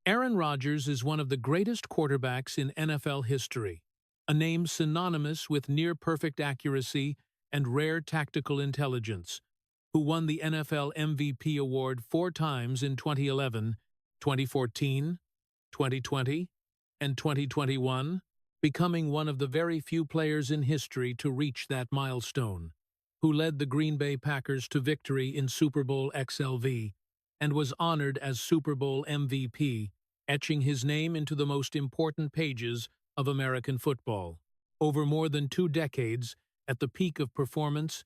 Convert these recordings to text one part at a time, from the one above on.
Aaron Rodgers is one of the greatest quarterbacks in NFL history, a name synonymous with near-perfect accuracy and rare tactical intelligence, who won the NFL MVP award 4 times in 2011, 2014, 2020, and 2021, becoming one of the very few players in history to reach that milestone, who led the Green Bay Packers to victory in Super Bowl XLV and was honored as Super Bowl MVP, etching his name into the most important pages of American football. Over more than 2 decades, at the peak of performance,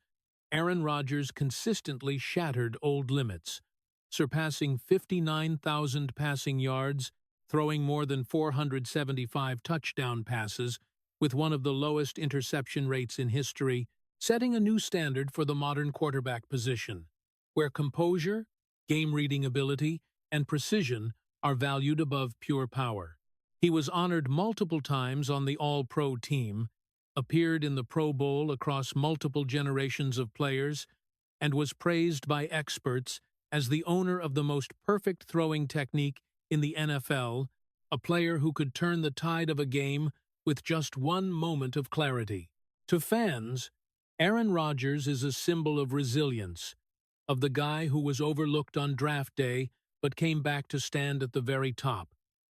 Aaron Rodgers consistently shattered old limits, surpassing 59,000 passing yards, throwing more than 475 touchdown passes, with one of the lowest interception rates in history, setting a new standard for the modern quarterback position, where composure, game-reading ability, and precision are valued above pure power. He was honored multiple times on the All-Pro team, appeared in the Pro Bowl across multiple generations of players, and was praised by experts as the owner of the most perfect throwing technique in the NFL, a player who could turn the tide of a game with just one moment of clarity. To fans, Aaron Rodgers is a symbol of resilience, of the guy who was overlooked on draft day but came back to stand at the very top,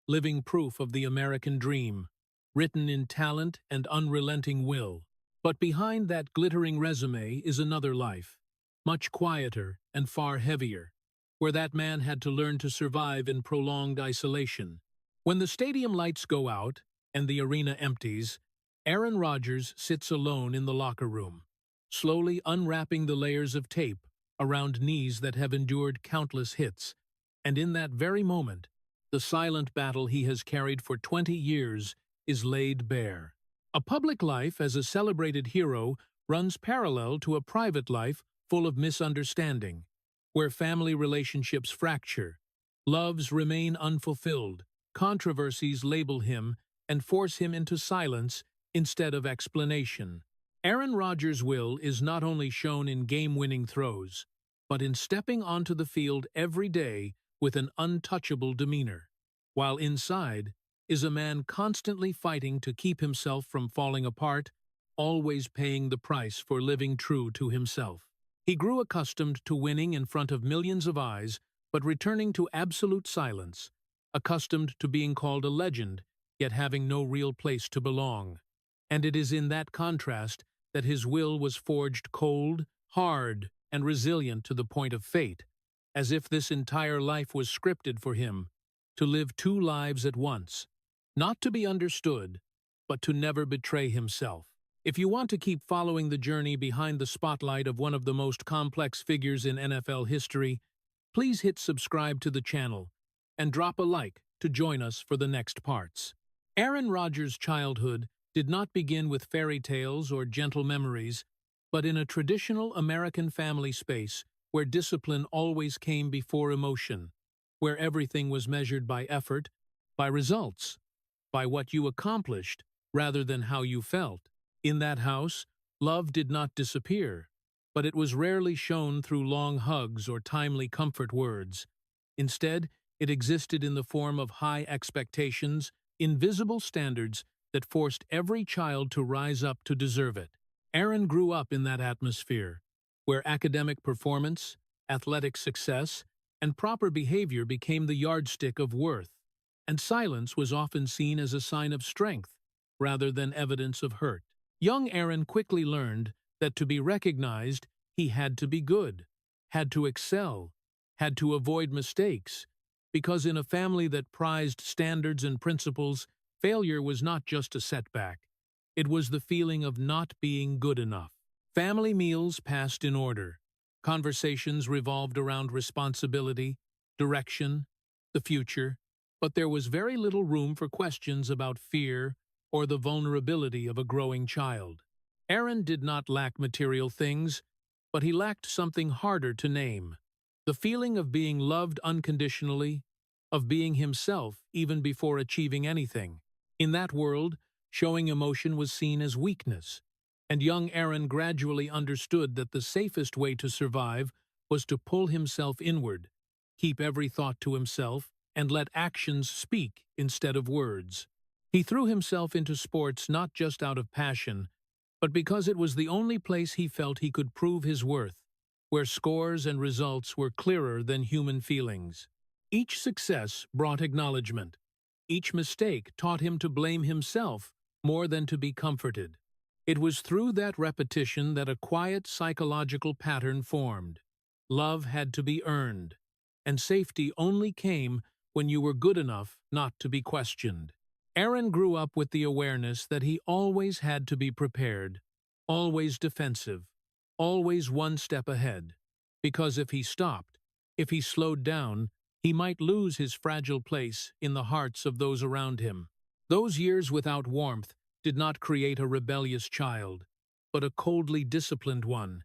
living proof of the American dream, written in talent and unrelenting will. But behind that glittering resume is another life, much quieter and far heavier, where that man had to learn to survive in prolonged isolation. When the stadium lights go out and the arena empties, Aaron Rodgers sits alone in the locker room, slowly unwrapping the layers of tape around knees that have endured countless hits, and in that very moment, the silent battle he has carried for 20 years is laid bare. A public life as a celebrated hero runs parallel to a private life full of misunderstanding, where family relationships fracture, loves remain unfulfilled, controversies label him and force him into silence instead of explanation. Aaron Rodgers' will is not only shown in game-winning throws, but in stepping onto the field every day with an untouchable demeanor, while inside is a man constantly fighting to keep himself from falling apart, always paying the price for living true to himself. He grew accustomed to winning in front of millions of eyes, but returning to absolute silence, accustomed to being called a legend, yet having no real place to belong. And it is in that contrast that his will was forged cold, hard, and resilient to the point of fate, as if this entire life was scripted for him, to live 2 lives at once, not to be understood, but to never betray himself. If you want to keep following the journey behind the spotlight of one of the most complex figures in NFL history, please hit subscribe to the channel and drop a like to join us for the next parts. Aaron Rodgers' childhood did not begin with fairy tales or gentle memories, but in a traditional American family space where discipline always came before emotion, where everything was measured by effort, by results, by what you accomplished rather than how you felt. In that house, love did not disappear, but it was rarely shown through long hugs or timely comfort words. Instead, it existed in the form of high expectations, invisible standards that forced every child to rise up to deserve it. Aaron grew up in that atmosphere, where academic performance, athletic success, and proper behavior became the yardstick of worth, and silence was often seen as a sign of strength rather than evidence of hurt. Young Aaron quickly learned that to be recognized, he had to be good, had to excel, had to avoid mistakes, because in a family that prized standards and principles, failure was not just a setback. It was the feeling of not being good enough. Family meals passed in order. Conversations revolved around responsibility, direction, the future, but there was very little room for questions about fear or the vulnerability of a growing child. Aaron did not lack material things, but he lacked something harder to name: the feeling of being loved unconditionally, of being himself even before achieving anything. In that world, showing emotion was seen as weakness, and young Aaron gradually understood that the safest way to survive was to pull himself inward, keep every thought to himself, and let actions speak instead of words. He threw himself into sports not just out of passion, but because it was the only place he felt he could prove his worth, where scores and results were clearer than human feelings. Each success brought acknowledgement. Each mistake taught him to blame himself more than to be comforted. It was through that repetition that a quiet psychological pattern formed. Love had to be earned, and safety only came when you were good enough not to be questioned. Aaron grew up with the awareness that he always had to be prepared, always defensive, always one step ahead, because if he stopped, if he slowed down, he might lose his fragile place in the hearts of those around him. Those years without warmth did not create a rebellious child, but a coldly disciplined one,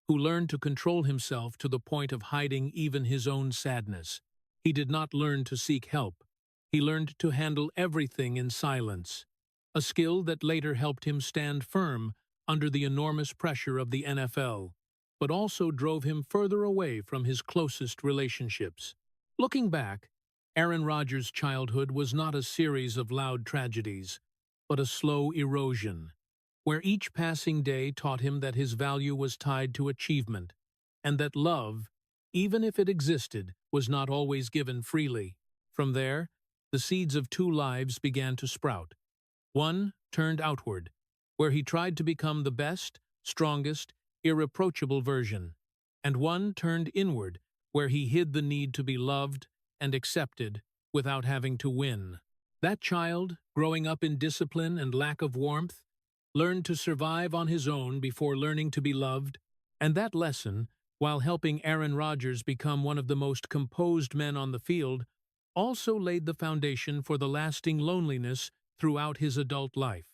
who learned to control himself to the point of hiding even his own sadness. He did not learn to seek help. He learned to handle everything in silence, a skill that later helped him stand firm under the enormous pressure of the NFL, but also drove him further away from his closest relationships. Looking back, Aaron Rodgers' childhood was not a series of loud tragedies, but a slow erosion, where each passing day taught him that his value was tied to achievement, and that love, even if it existed, was not always given freely. From there, the seeds of two lives began to sprout. One turned outward, where he tried to become the best, strongest, irreproachable version, and one turned inward, where he hid the need to be loved and accepted without having to win. That child, growing up in discipline and lack of warmth, learned to survive on his own before learning to be loved, and that lesson, while helping Aaron Rodgers become one of the most composed men on the field, also laid the foundation for the lasting loneliness throughout his adult life.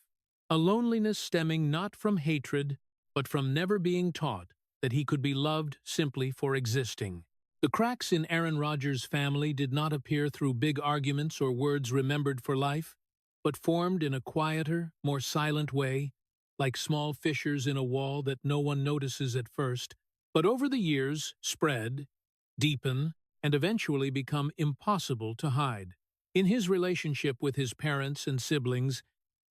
A loneliness stemming not from hatred, but from never being taught that he could be loved simply for existing. The cracks in Aaron Rodgers' family did not appear through big arguments or words remembered for life, but formed in a quieter, more silent way, like small fissures in a wall that no one notices at first, but over the years spread, deepen, and eventually become impossible to hide. In his relationship with his parents and siblings,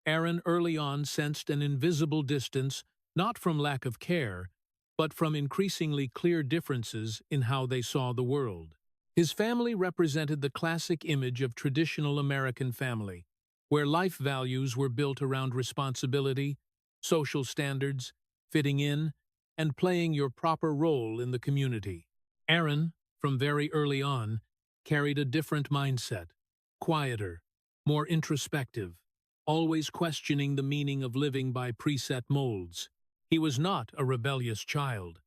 Aaron early on sensed an invisible distance, not from lack of care, but from increasingly clear differences in how they saw the world. His family represented the classic image of traditional American family, where life values were built around responsibility, social standards, fitting in, and playing your proper role in the community. Aaron, from very early on, carried a different mindset, quieter, more introspective, always questioning the meaning of living by preset molds. He was not a rebellious child,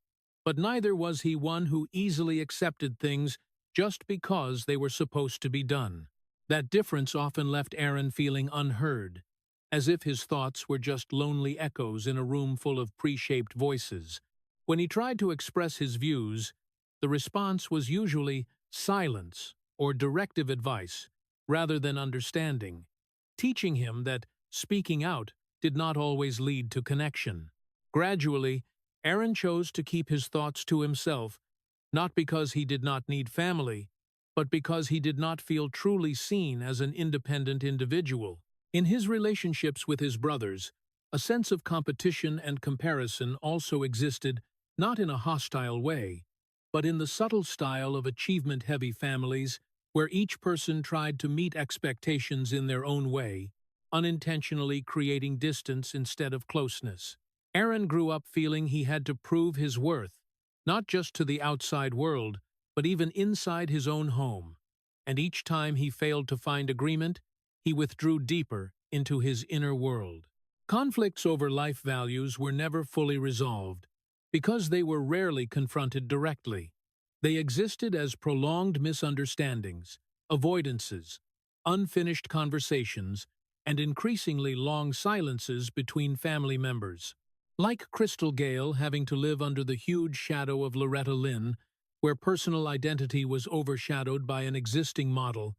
but neither was he one who easily accepted things just because they were supposed to be done. That difference often left Aaron feeling unheard, as if his thoughts were just lonely echoes in a room full of pre-shaped voices. When he tried to express his views, the response was usually silence or directive advice, rather than understanding, teaching him that speaking out did not always lead to connection. Gradually, Aaron chose to keep his thoughts to himself, not because he did not need family, but because he did not feel truly seen as an independent individual. In his relationships with his brothers, a sense of competition and comparison also existed, not in a hostile way, but in the subtle style of achievement-heavy families where each person tried to meet expectations in their own way, unintentionally creating distance instead of closeness. Aaron grew up feeling he had to prove his worth, not just to the outside world, but even inside his own home. And each time he failed to find agreement, he withdrew deeper into his inner world. Conflicts over life values were never fully resolved, because they were rarely confronted directly. They existed as prolonged misunderstandings, avoidances, unfinished conversations, and increasingly long silences between family members. Like Crystal Gale having to live under the huge shadow of Loretta Lynn, where personal identity was overshadowed by an existing model,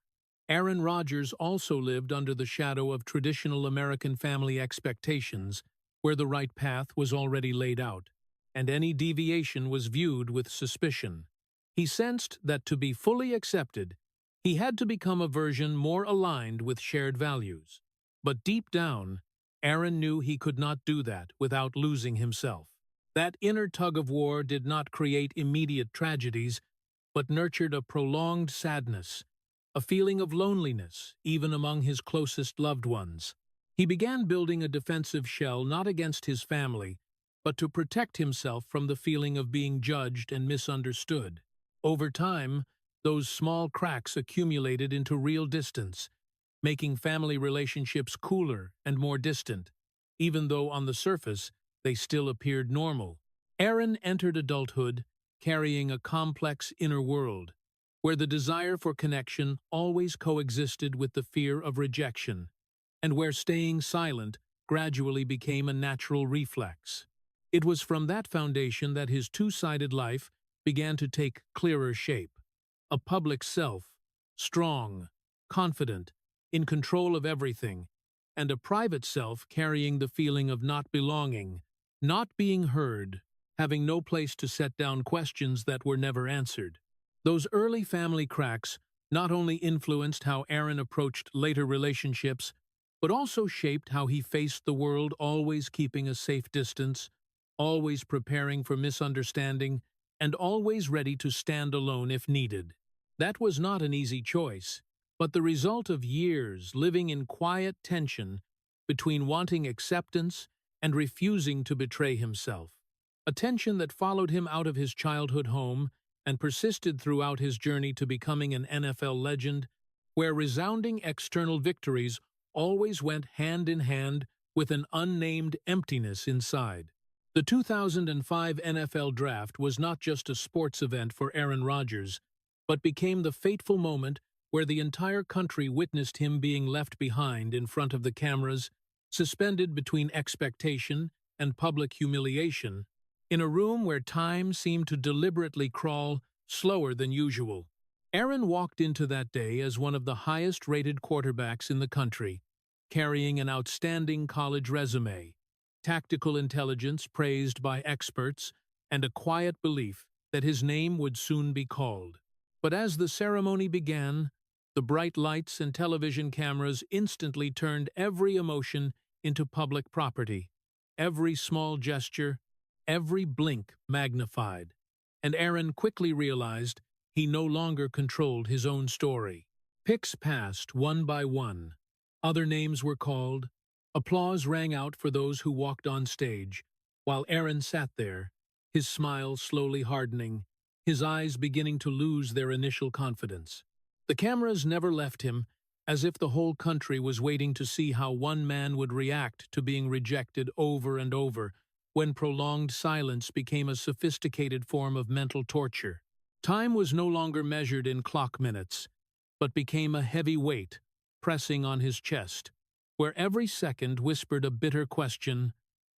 Aaron Rodgers also lived under the shadow of traditional American family expectations, where the right path was already laid out, and any deviation was viewed with suspicion. He sensed that to be fully accepted, He had to become a version more aligned with shared values. But deep down, Aaron knew he could not do that without losing himself. That inner tug-of-war did not create immediate tragedies, but nurtured a prolonged sadness, a feeling of loneliness, even among his closest loved ones. He began building a defensive shell not against his family, but to protect himself from the feeling of being judged and misunderstood. Over time, those small cracks accumulated into real distance, making family relationships cooler and more distant, even though on the surface they still appeared normal. Aaron entered adulthood carrying a complex inner world, where the desire for connection always coexisted with the fear of rejection, and where staying silent gradually became a natural reflex. It was from that foundation that his two-sided life began to take clearer shape. A public self, strong, confident, in control of everything, and a private self carrying the feeling of not belonging, not being heard, having no place to set down questions that were never answered. Those early family cracks not only influenced how Aaron approached later relationships, but also shaped how he faced the world, always keeping a safe distance, always preparing for misunderstanding, and always ready to stand alone if needed. That was not an easy choice, but the result of years living in quiet tension between wanting acceptance and refusing to betray himself. A tension that followed him out of his childhood home and persisted throughout his journey to becoming an NFL legend, where resounding external victories always went hand in hand with an unnamed emptiness inside. The 2005 NFL Draft was not just a sports event for Aaron Rodgers, but became the fateful moment where the entire country witnessed him being left behind in front of the cameras, suspended between expectation and public humiliation, in a room where time seemed to deliberately crawl slower than usual. Aaron walked into that day as one of the highest-rated quarterbacks in the country, carrying an outstanding college resume, tactical intelligence praised by experts, and a quiet belief that his name would soon be called. But as the ceremony began, the bright lights and television cameras instantly turned every emotion into public property, every small gesture, every blink magnified, and Aaron quickly realized he no longer controlled his own story. Picks passed one by one. Other names were called. Applause rang out for those who walked on stage, while Aaron sat there, his smile slowly hardening, his eyes beginning to lose their initial confidence. The cameras never left him, as if the whole country was waiting to see how one man would react to being rejected over and over, when prolonged silence became a sophisticated form of mental torture. Time was no longer measured in clock minutes, but became a heavy weight pressing on his chest, where every second whispered a bitter question,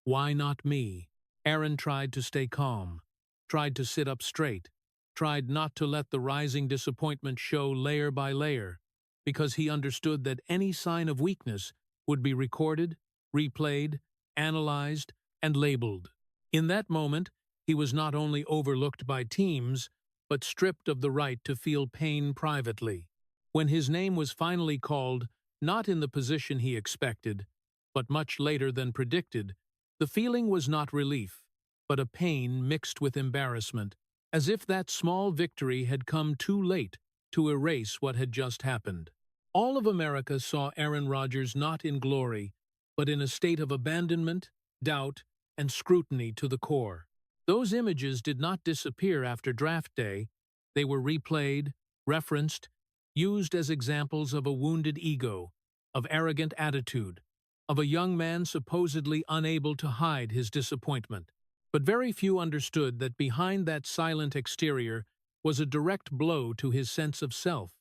"Why not me?" Aaron tried to stay calm, tried to sit up straight, tried not to let the rising disappointment show layer by layer, because he understood that any sign of weakness would be recorded, replayed, analyzed, and labeled. In that moment, he was not only overlooked by teams, but stripped of the right to feel pain privately. When his name was finally called, not in the position he expected, but much later than predicted, the feeling was not relief, but a pain mixed with embarrassment, as if that small victory had come too late to erase what had just happened. All of America saw Aaron Rodgers not in glory, but in a state of abandonment, doubt, and scrutiny to the core. Those images did not disappear after draft day. They were replayed, referenced, used as examples of a wounded ego, of arrogant attitude, of a young man supposedly unable to hide his disappointment. But very few understood that behind that silent exterior was a direct blow to his sense of self,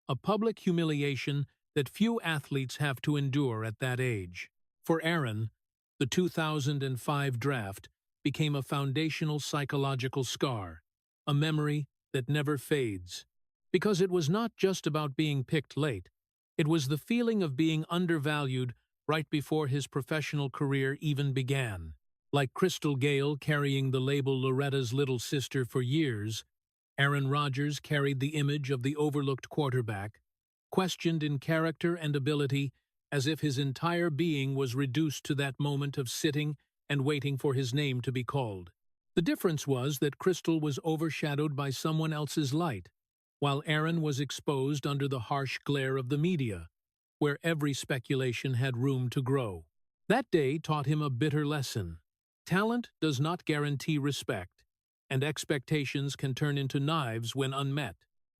a public humiliation that few athletes have to endure at that age. For Aaron, the 2005 draft became a foundational psychological scar, a memory that never fades. Because it was not just about being picked late, it was the feeling of being undervalued right before his professional career even began. Like Crystal Gale carrying the label Loretta's little sister for years, Aaron Rodgers carried the image of the overlooked quarterback, questioned in character and ability, as if his entire being was reduced to that moment of sitting and waiting for his name to be called. The difference was that Crystal was overshadowed by someone else's light, while Aaron was exposed under the harsh glare of the media, where every speculation had room to grow. That day taught him a bitter lesson. Talent does not guarantee respect, and expectations can turn into knives when unmet.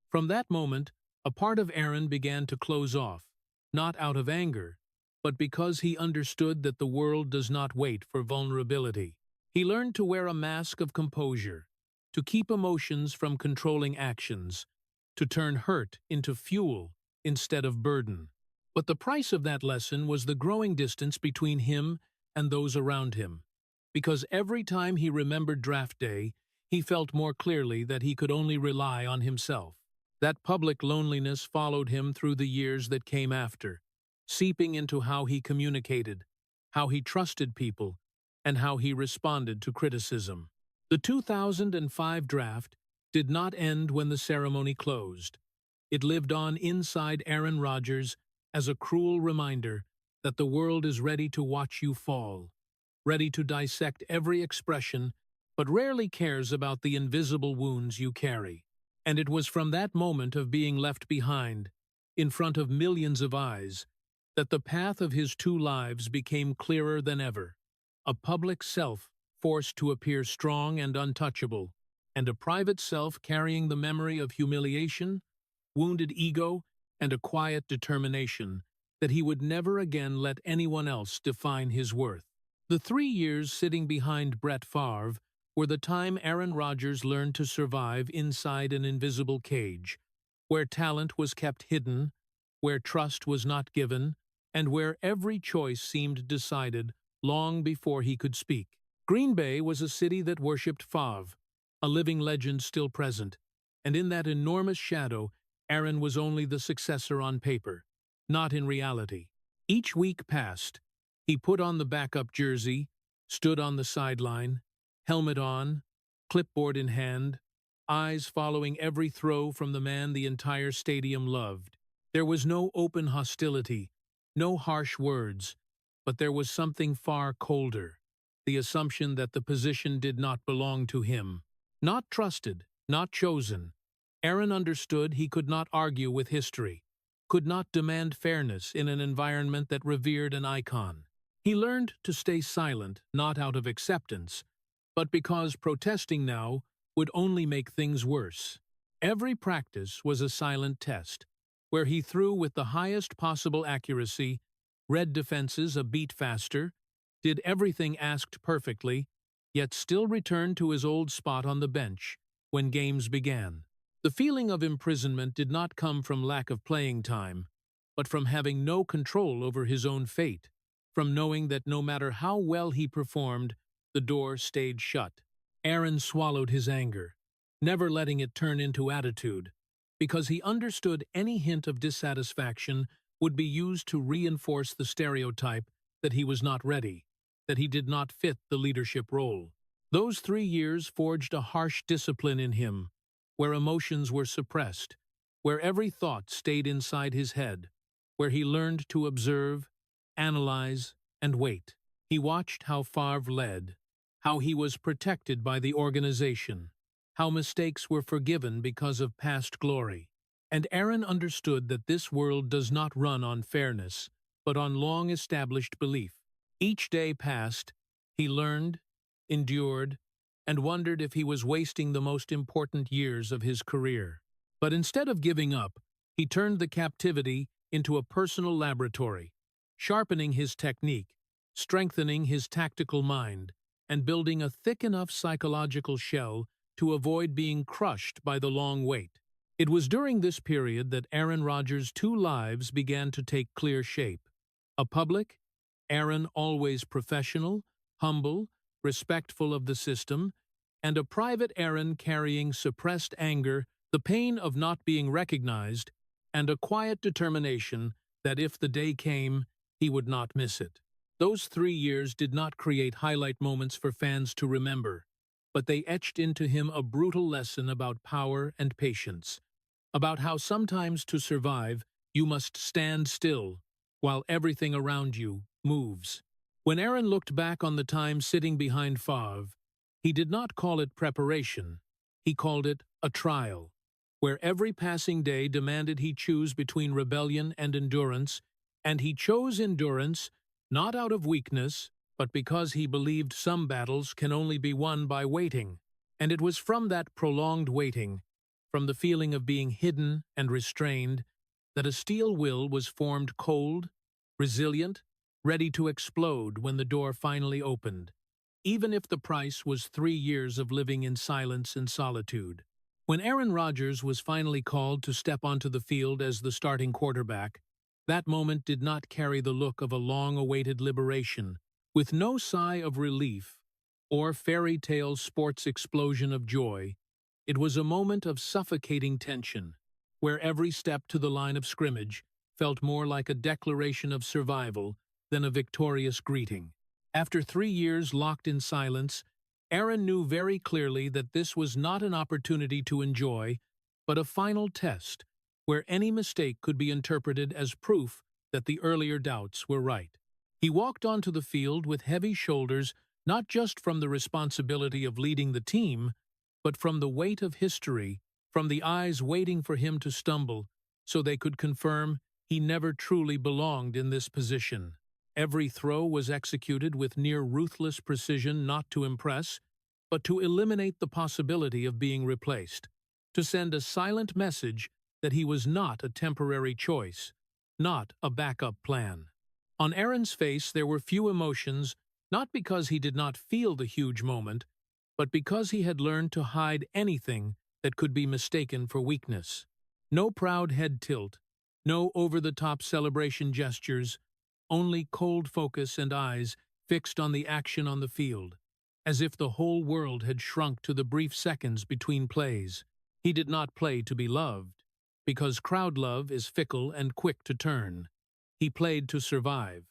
From that moment, a part of Aaron began to close off, not out of anger, but because he understood that the world does not wait for vulnerability. He learned to wear a mask of composure, to keep emotions from controlling actions, to turn hurt into fuel instead of burden. But the price of that lesson was the growing distance between him and those around him, because every time he remembered draft day, he felt more clearly that he could only rely on himself. That public loneliness followed him through the years that came after, seeping into how he communicated, how he trusted people, and how he responded to criticism. The 2005 draft did not end when the ceremony closed. It lived on inside Aaron Rodgers as a cruel reminder that the world is ready to watch you fall, ready to dissect every expression, but rarely cares about the invisible wounds you carry. And it was from that moment of being left behind, in front of millions of eyes, that the path of his two lives became clearer than ever. A public self forced to appear strong and untouchable, and a private self carrying the memory of humiliation, wounded ego, and a quiet determination that he would never again let anyone else define his worth. The 3 years sitting behind Brett Favre were the time Aaron Rodgers learned to survive inside an invisible cage, where talent was kept hidden, where trust was not given, and where every choice seemed decided long before he could speak. Green Bay was a city that worshipped Favre, a living legend still present, and in that enormous shadow, Aaron was only the successor on paper, not in reality. Each week passed. He put on the backup jersey, stood on the sideline, helmet on, clipboard in hand, eyes following every throw from the man the entire stadium loved. There was no open hostility, no harsh words, but there was something far colder, the assumption that the position did not belong to him. Not trusted, not chosen. Aaron understood he could not argue with history, could not demand fairness in an environment that revered an icon. He learned to stay silent, not out of acceptance, but because protesting now would only make things worse. Every practice was a silent test, where he threw with the highest possible accuracy, read defenses a beat faster, did everything asked perfectly, yet still returned to his old spot on the bench when games began. The feeling of imprisonment did not come from lack of playing time, but from having no control over his own fate, from knowing that no matter how well he performed, the door stayed shut. Aaron swallowed his anger, never letting it turn into attitude, because he understood any hint of dissatisfaction would be used to reinforce the stereotype that he was not ready, that he did not fit the leadership role. Those 3 years forged a harsh discipline in him, where emotions were suppressed, where every thought stayed inside his head, where he learned to observe, analyze, and wait. He watched how Favre led, how he was protected by the organization, how mistakes were forgiven because of past glory. And Aaron understood that this world does not run on fairness, but on long-established belief. Each day passed, he learned, endured, and wondered if he was wasting the most important years of his career. But instead of giving up, he turned the captivity into a personal laboratory, sharpening his technique, strengthening his tactical mind, and building a thick enough psychological shell to avoid being crushed by the long wait. It was during this period that Aaron Rodgers' two lives began to take clear shape. A public, Aaron always professional, humble, respectful of the system, and a private Aaron carrying suppressed anger, the pain of not being recognized, and a quiet determination that if the day came, he would not miss it. Those 3 years did not create highlight moments for fans to remember, but they etched into him a brutal lesson about power and patience, about how sometimes to survive, you must stand still while everything around you moves. When Aaron looked back on the time sitting behind Favre, he did not call it preparation, he called it a trial, where every passing day demanded he choose between rebellion and endurance, and he chose endurance not out of weakness, but because he believed some battles can only be won by waiting. And it was from that prolonged waiting, from the feeling of being hidden and restrained, that a steel will was formed, cold, resilient, ready to explode when the door finally opened, even if the price was 3 years of living in silence and solitude. When Aaron Rodgers was finally called to step onto the field as the starting quarterback, that moment did not carry the look of a long-awaited liberation, with no sigh of relief or fairy tale sports explosion of joy. It was a moment of suffocating tension, where every step to the line of scrimmage felt more like a declaration of survival than a victorious greeting. After 3 years locked in silence, Aaron knew very clearly that this was not an opportunity to enjoy, but a final test, where any mistake could be interpreted as proof that the earlier doubts were right. He walked onto the field with heavy shoulders, not just from the responsibility of leading the team, but from the weight of history, from the eyes waiting for him to stumble, so they could confirm he never truly belonged in this position. Every throw was executed with near-ruthless precision, not to impress, but to eliminate the possibility of being replaced, to send a silent message that he was not a temporary choice, not a backup plan. On Aaron's face there were few emotions, not because he did not feel the huge moment, but because he had learned to hide anything that could be mistaken for weakness. No proud head tilt, no over-the-top celebration gestures, only cold focus and eyes fixed on the action on the field, as if the whole world had shrunk to the brief seconds between plays. He did not play to be loved, because crowd love is fickle and quick to turn. He played to survive,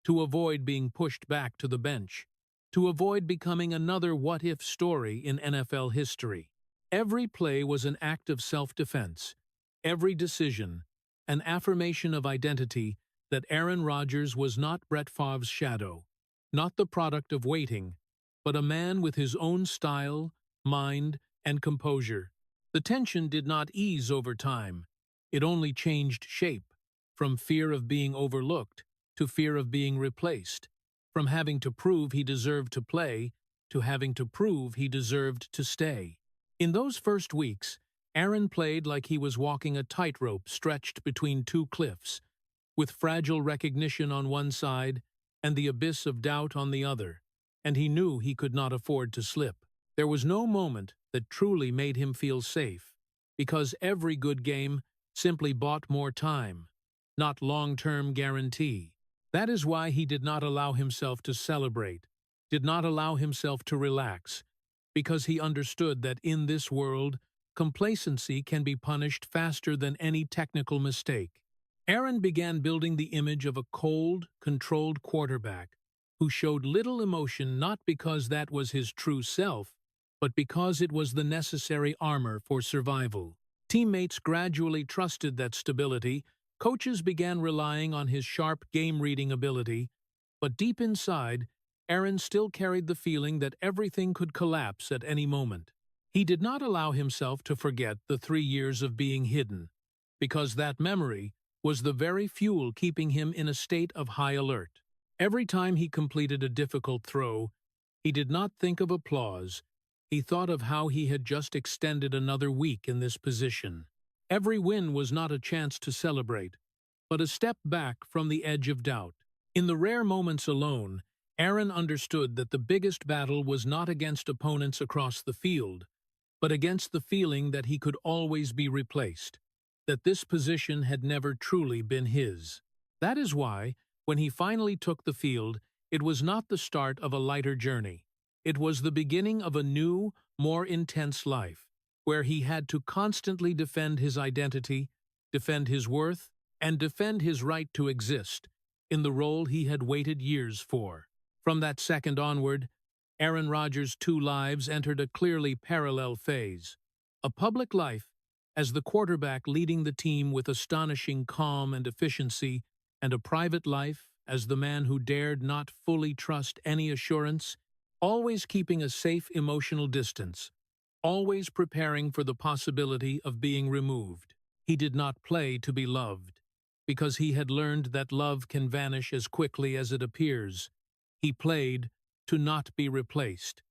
to avoid being pushed back to the bench, to avoid becoming another what-if story in NFL history. Every play was an act of self-defense, every decision an affirmation of identity that Aaron Rodgers was not Brett Favre's shadow, not the product of waiting, but a man with his own style, mind, and composure. The tension did not ease over time. It only changed shape, from fear of being overlooked to fear of being replaced, from having to prove he deserved to play to having to prove he deserved to stay. In those first weeks, Aaron played like he was walking a tightrope stretched between two cliffs, with fragile recognition on one side and the abyss of doubt on the other, and he knew he could not afford to slip. There was no moment that truly made him feel safe, because every good game simply bought more time, not long-term guarantee. That is why he did not allow himself to celebrate, did not allow himself to relax, because he understood that in this world, complacency can be punished faster than any technical mistake. Aaron began building the image of a cold, controlled quarterback who showed little emotion not because that was his true self, but because it was the necessary armor for survival. Teammates gradually trusted that stability, coaches began relying on his sharp game-reading ability, but deep inside, Aaron still carried the feeling that everything could collapse at any moment. He did not allow himself to forget the 3 years of being hidden, because that memory was the very fuel keeping him in a state of high alert. Every time he completed a difficult throw, he did not think of applause. He thought of how he had just extended another week in this position. Every win was not a chance to celebrate, but a step back from the edge of doubt. In the rare moments alone, Aaron understood that the biggest battle was not against opponents across the field, but against the feeling that he could always be replaced, that this position had never truly been his. That is why, when he finally took the field, it was not the start of a lighter journey. It was the beginning of a new, more intense life, where he had to constantly defend his identity, defend his worth, and defend his right to exist in the role he had waited years for. From that second onward, Aaron Rodgers' two lives entered a clearly parallel phase. A public life, as the quarterback leading the team with astonishing calm and efficiency, and a private life, as the man who dared not fully trust any assurance, always keeping a safe emotional distance, always preparing for the possibility of being removed. He did not play to be loved, because he had learned that love can vanish as quickly as it appears. He played to not be replaced,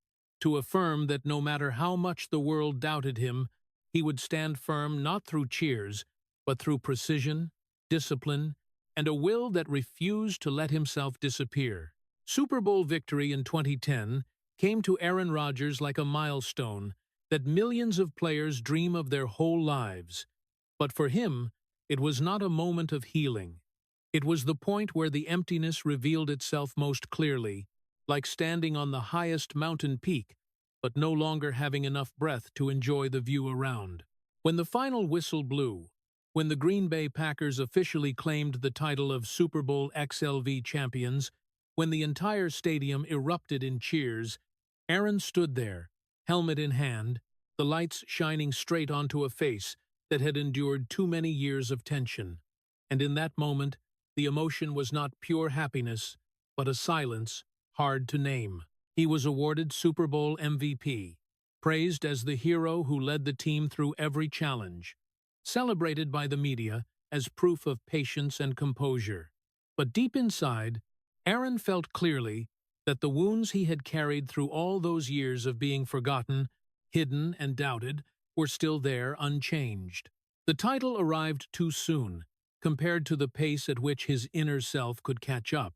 to affirm that no matter how much the world doubted him, he would stand firm not through cheers, but through precision, discipline, and a will that refused to let himself disappear. Super Bowl victory in 2010 came to Aaron Rodgers like a milestone that millions of players dream of their whole lives. But for him, it was not a moment of healing. It was the point where the emptiness revealed itself most clearly, like standing on the highest mountain peak, but no longer having enough breath to enjoy the view around. When the final whistle blew, when the Green Bay Packers officially claimed the title of Super Bowl XLV champions, when the entire stadium erupted in cheers, Aaron stood there, helmet in hand, the lights shining straight onto a face that had endured too many years of tension. And in that moment, the emotion was not pure happiness, but a silence hard to name. He was awarded Super Bowl MVP, praised as the hero who led the team through every challenge, celebrated by the media as proof of patience and composure. But deep inside, Aaron felt clearly that the wounds he had carried through all those years of being forgotten, hidden, and doubted were still there unchanged. The title arrived too soon, compared to the pace at which his inner self could catch up,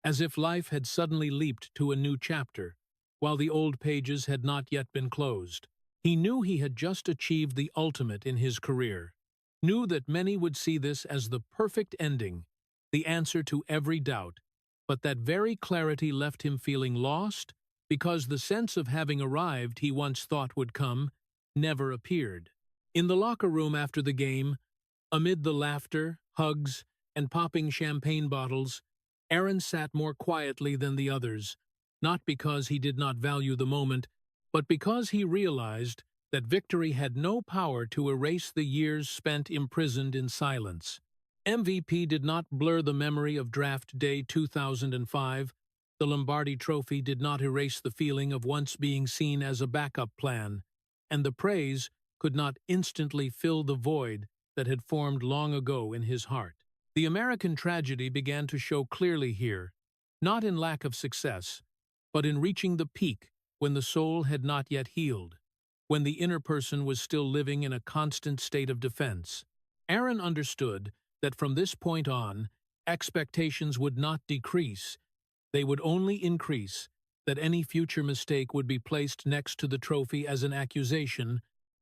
as if life had suddenly leaped to a new chapter, while the old pages had not yet been closed. He knew he had just achieved the ultimate in his career, knew that many would see this as the perfect ending, the answer to every doubt, but that very clarity left him feeling lost because the sense of having arrived he once thought would come never appeared. In the locker room after the game, amid the laughter, hugs, and popping champagne bottles, Aaron sat more quietly than the others, not because he did not value the moment, but because he realized that victory had no power to erase the years spent imprisoned in silence. MVP did not blur the memory of Draft Day 2005. The Lombardi Trophy did not erase the feeling of once being seen as a backup plan, and the praise could not instantly fill the void that had formed long ago in his heart. The American tragedy began to show clearly here, not in lack of success, but in reaching the peak when the soul had not yet healed, when the inner person was still living in a constant state of defense. Aaron understood that from this point on, expectations would not decrease, they would only increase, that any future mistake would be placed next to the trophy as an accusation,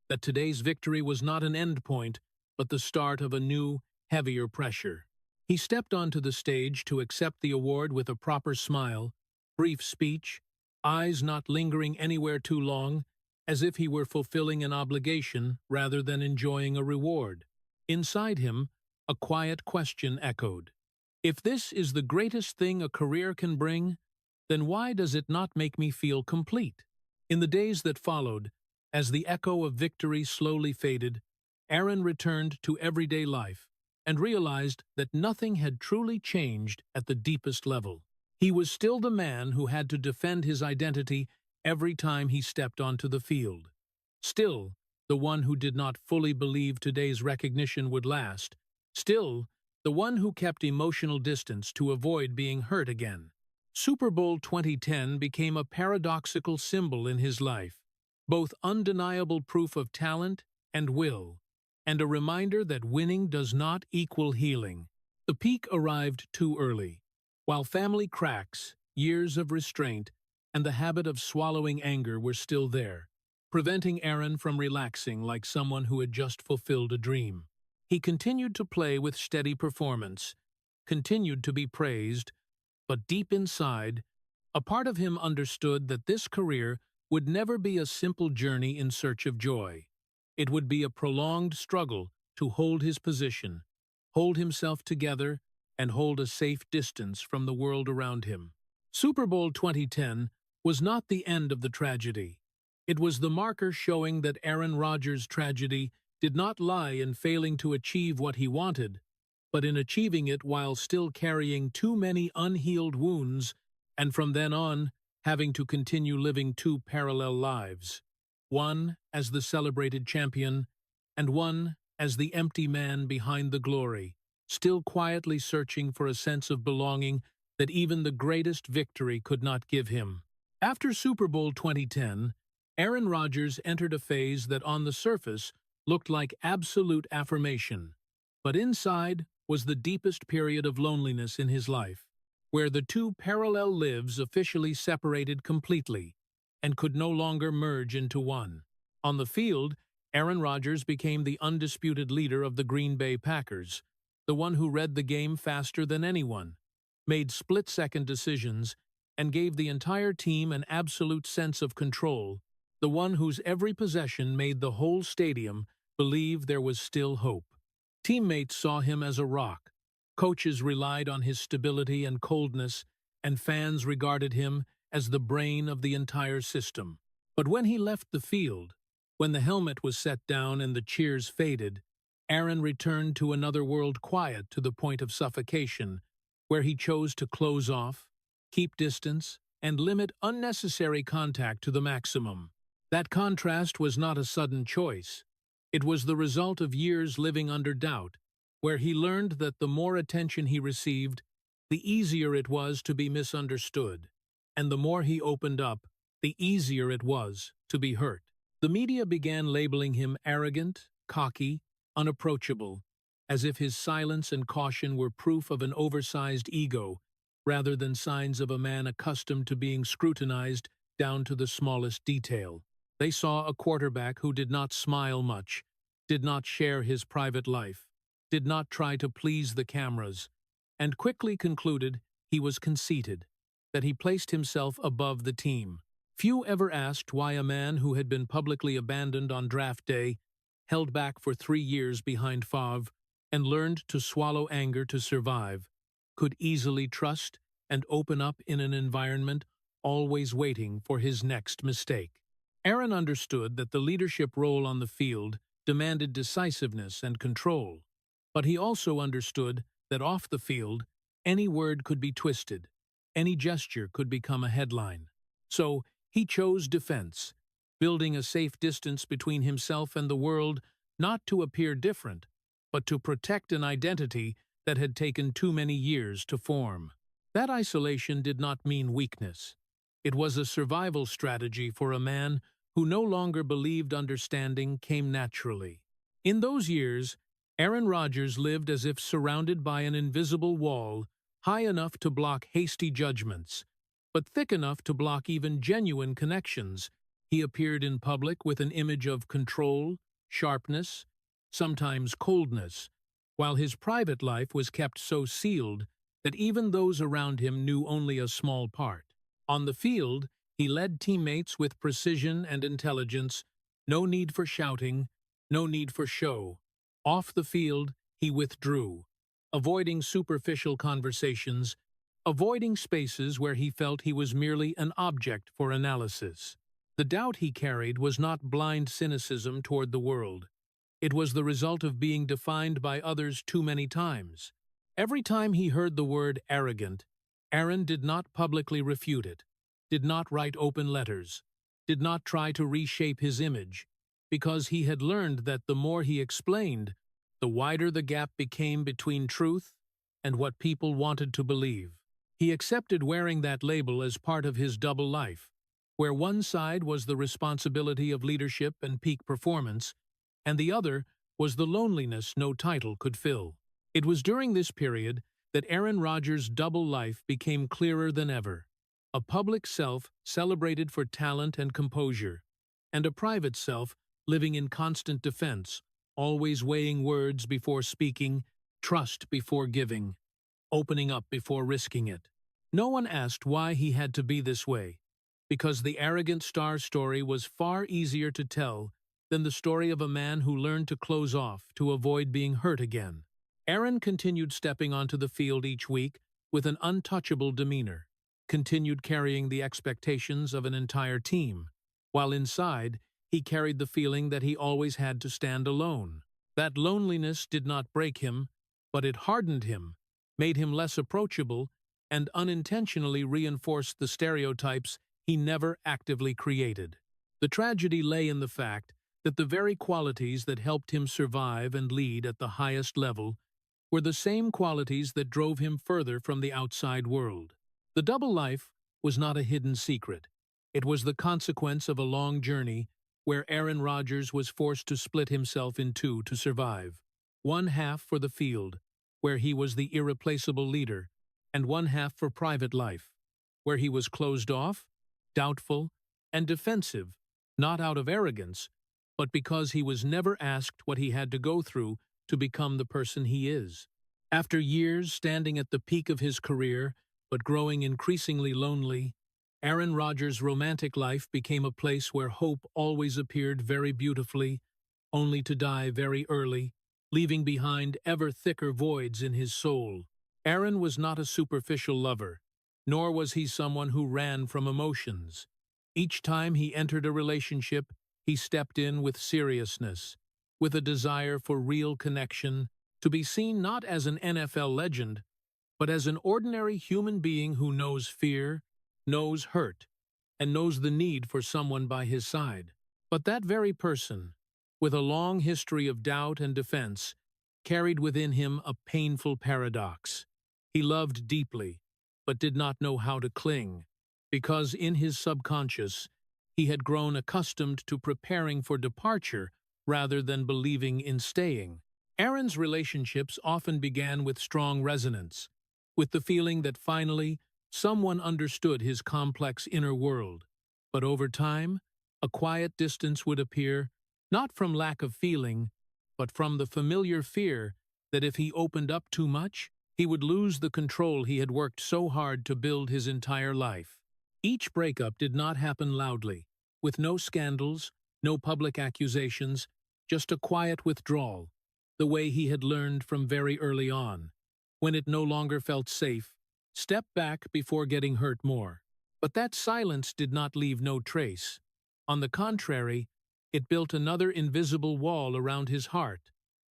that today's victory was not an end point, but the start of a new, heavier pressure. He stepped onto the stage to accept the award with a proper smile, brief speech, eyes not lingering anywhere too long, as if he were fulfilling an obligation rather than enjoying a reward. Inside him, a quiet question echoed. If this is the greatest thing a career can bring, then why does it not make me feel complete? In the days that followed, as the echo of victory slowly faded, Aaron returned to everyday life and realized that nothing had truly changed at the deepest level. He was still the man who had to defend his identity every time he stepped onto the field. Still, the one who did not fully believe today's recognition would last. Still, the one who kept emotional distance to avoid being hurt again. Super Bowl 2010 became a paradoxical symbol in his life, both undeniable proof of talent and will, and a reminder that winning does not equal healing. The peak arrived too early. While family cracks, years of restraint, and the habit of swallowing anger were still there, preventing Aaron from relaxing like someone who had just fulfilled a dream. He continued to play with steady performance, continued to be praised, but deep inside, a part of him understood that this career would never be a simple journey in search of joy. It would be a prolonged struggle to hold his position, hold himself together, and hold a safe distance from the world around him. Super Bowl 2010 was not the end of the tragedy. It was the marker showing that Aaron Rodgers' tragedy did not lie in failing to achieve what he wanted, but in achieving it while still carrying too many unhealed wounds, and from then on, having to continue living two parallel lives. One as the celebrated champion, and one as the empty man behind the glory, still quietly searching for a sense of belonging that even the greatest victory could not give him. After Super Bowl 2010, Aaron Rodgers entered a phase that on the surface looked like absolute affirmation, but inside was the deepest period of loneliness in his life, where the two parallel lives officially separated completely and could no longer merge into one. On the field, Aaron Rodgers became the undisputed leader of the Green Bay Packers, the one who read the game faster than anyone, made split-second decisions, and gave the entire team an absolute sense of control, the one whose every possession made the whole stadium believe there was still hope. Teammates saw him as a rock, coaches relied on his stability and coldness, and fans regarded him as the brain of the entire system. But when he left the field, when the helmet was set down and the cheers faded, Aaron returned to another world quiet to the point of suffocation, where he chose to close off, keep distance, and limit unnecessary contact to the maximum. That contrast was not a sudden choice. It was the result of years living under doubt, where he learned that the more attention he received, the easier it was to be misunderstood, and the more he opened up, the easier it was to be hurt. The media began labeling him arrogant, cocky, unapproachable, as if his silence and caution were proof of an oversized ego, rather than signs of a man accustomed to being scrutinized down to the smallest detail. They saw a quarterback who did not smile much, did not share his private life, did not try to please the cameras, and quickly concluded he was conceited, that he placed himself above the team. Few ever asked why a man who had been publicly abandoned on draft day, held back for 3 years behind Favre, and learned to swallow anger to survive, could easily trust and open up in an environment always waiting for his next mistake. Aaron understood that the leadership role on the field demanded decisiveness and control, but he also understood that off the field, any word could be twisted, any gesture could become a headline. So he chose defense, building a safe distance between himself and the world, not to appear different, but to protect an identity that had taken too many years to form. That isolation did not mean weakness. It was a survival strategy for a man who no longer believed understanding came naturally. In those years, Aaron Rodgers lived as if surrounded by an invisible wall, high enough to block hasty judgments, but thick enough to block even genuine connections. He appeared in public with an image of control, sharpness, sometimes coldness, while his private life was kept so sealed that even those around him knew only a small part. On the field, he led teammates with precision and intelligence, no need for shouting, no need for show. Off the field, he withdrew, avoiding superficial conversations, avoiding spaces where he felt he was merely an object for analysis. The doubt he carried was not blind cynicism toward the world. It was the result of being defined by others too many times. Every time he heard the word arrogant, Aaron did not publicly refute it, did not write open letters, did not try to reshape his image, because he had learned that the more he explained, the wider the gap became between truth and what people wanted to believe. He accepted wearing that label as part of his double life, where one side was the responsibility of leadership and peak performance, and the other was the loneliness no title could fill. It was during this period that Aaron Rodgers' double life became clearer than ever. A public self celebrated for talent and composure, and a private self living in constant defense, always weighing words before speaking, trust before giving, opening up before risking it. No one asked why he had to be this way, because the arrogant star story was far easier to tell than the story of a man who learned to close off to avoid being hurt again. Aaron continued stepping onto the field each week with an untouchable demeanor, continued carrying the expectations of an entire team, while inside, he carried the feeling that he always had to stand alone. That loneliness did not break him, but it hardened him, made him less approachable, and unintentionally reinforced the stereotypes he never actively created. The tragedy lay in the fact that the very qualities that helped him survive and lead at the highest level were the same qualities that drove him further from the outside world. The double life was not a hidden secret. It was the consequence of a long journey where Aaron Rodgers was forced to split himself in two to survive. One half for the field, where he was the irreplaceable leader, and one half for private life, where he was closed off, doubtful, and defensive, not out of arrogance, but because he was never asked what he had to go through to become the person he is. After years standing at the peak of his career, but growing increasingly lonely, Aaron Rodgers' romantic life became a place where hope always appeared very beautifully, only to die very early, leaving behind ever thicker voids in his soul. Aaron was not a superficial lover, nor was he someone who ran from emotions. Each time he entered a relationship, he stepped in with seriousness, with a desire for real connection, to be seen not as an NFL legend, but as an ordinary human being who knows fear, knows hurt, and knows the need for someone by his side. But that very person, with a long history of doubt and defense, carried within him a painful paradox. He loved deeply, but did not know how to cling, because in his subconscious, he had grown accustomed to preparing for departure rather than believing in staying. Aaron's relationships often began with strong resonance, with the feeling that finally someone understood his complex inner world. But over time, a quiet distance would appear, not from lack of feeling, but from the familiar fear that if he opened up too much, he would lose the control he had worked so hard to build his entire life. Each breakup did not happen loudly, with no scandals, no public accusations, just a quiet withdrawal, the way he had learned from very early on. When it no longer felt safe, step back before getting hurt more. But that silence did not leave no trace. On the contrary, it built another invisible wall around his heart,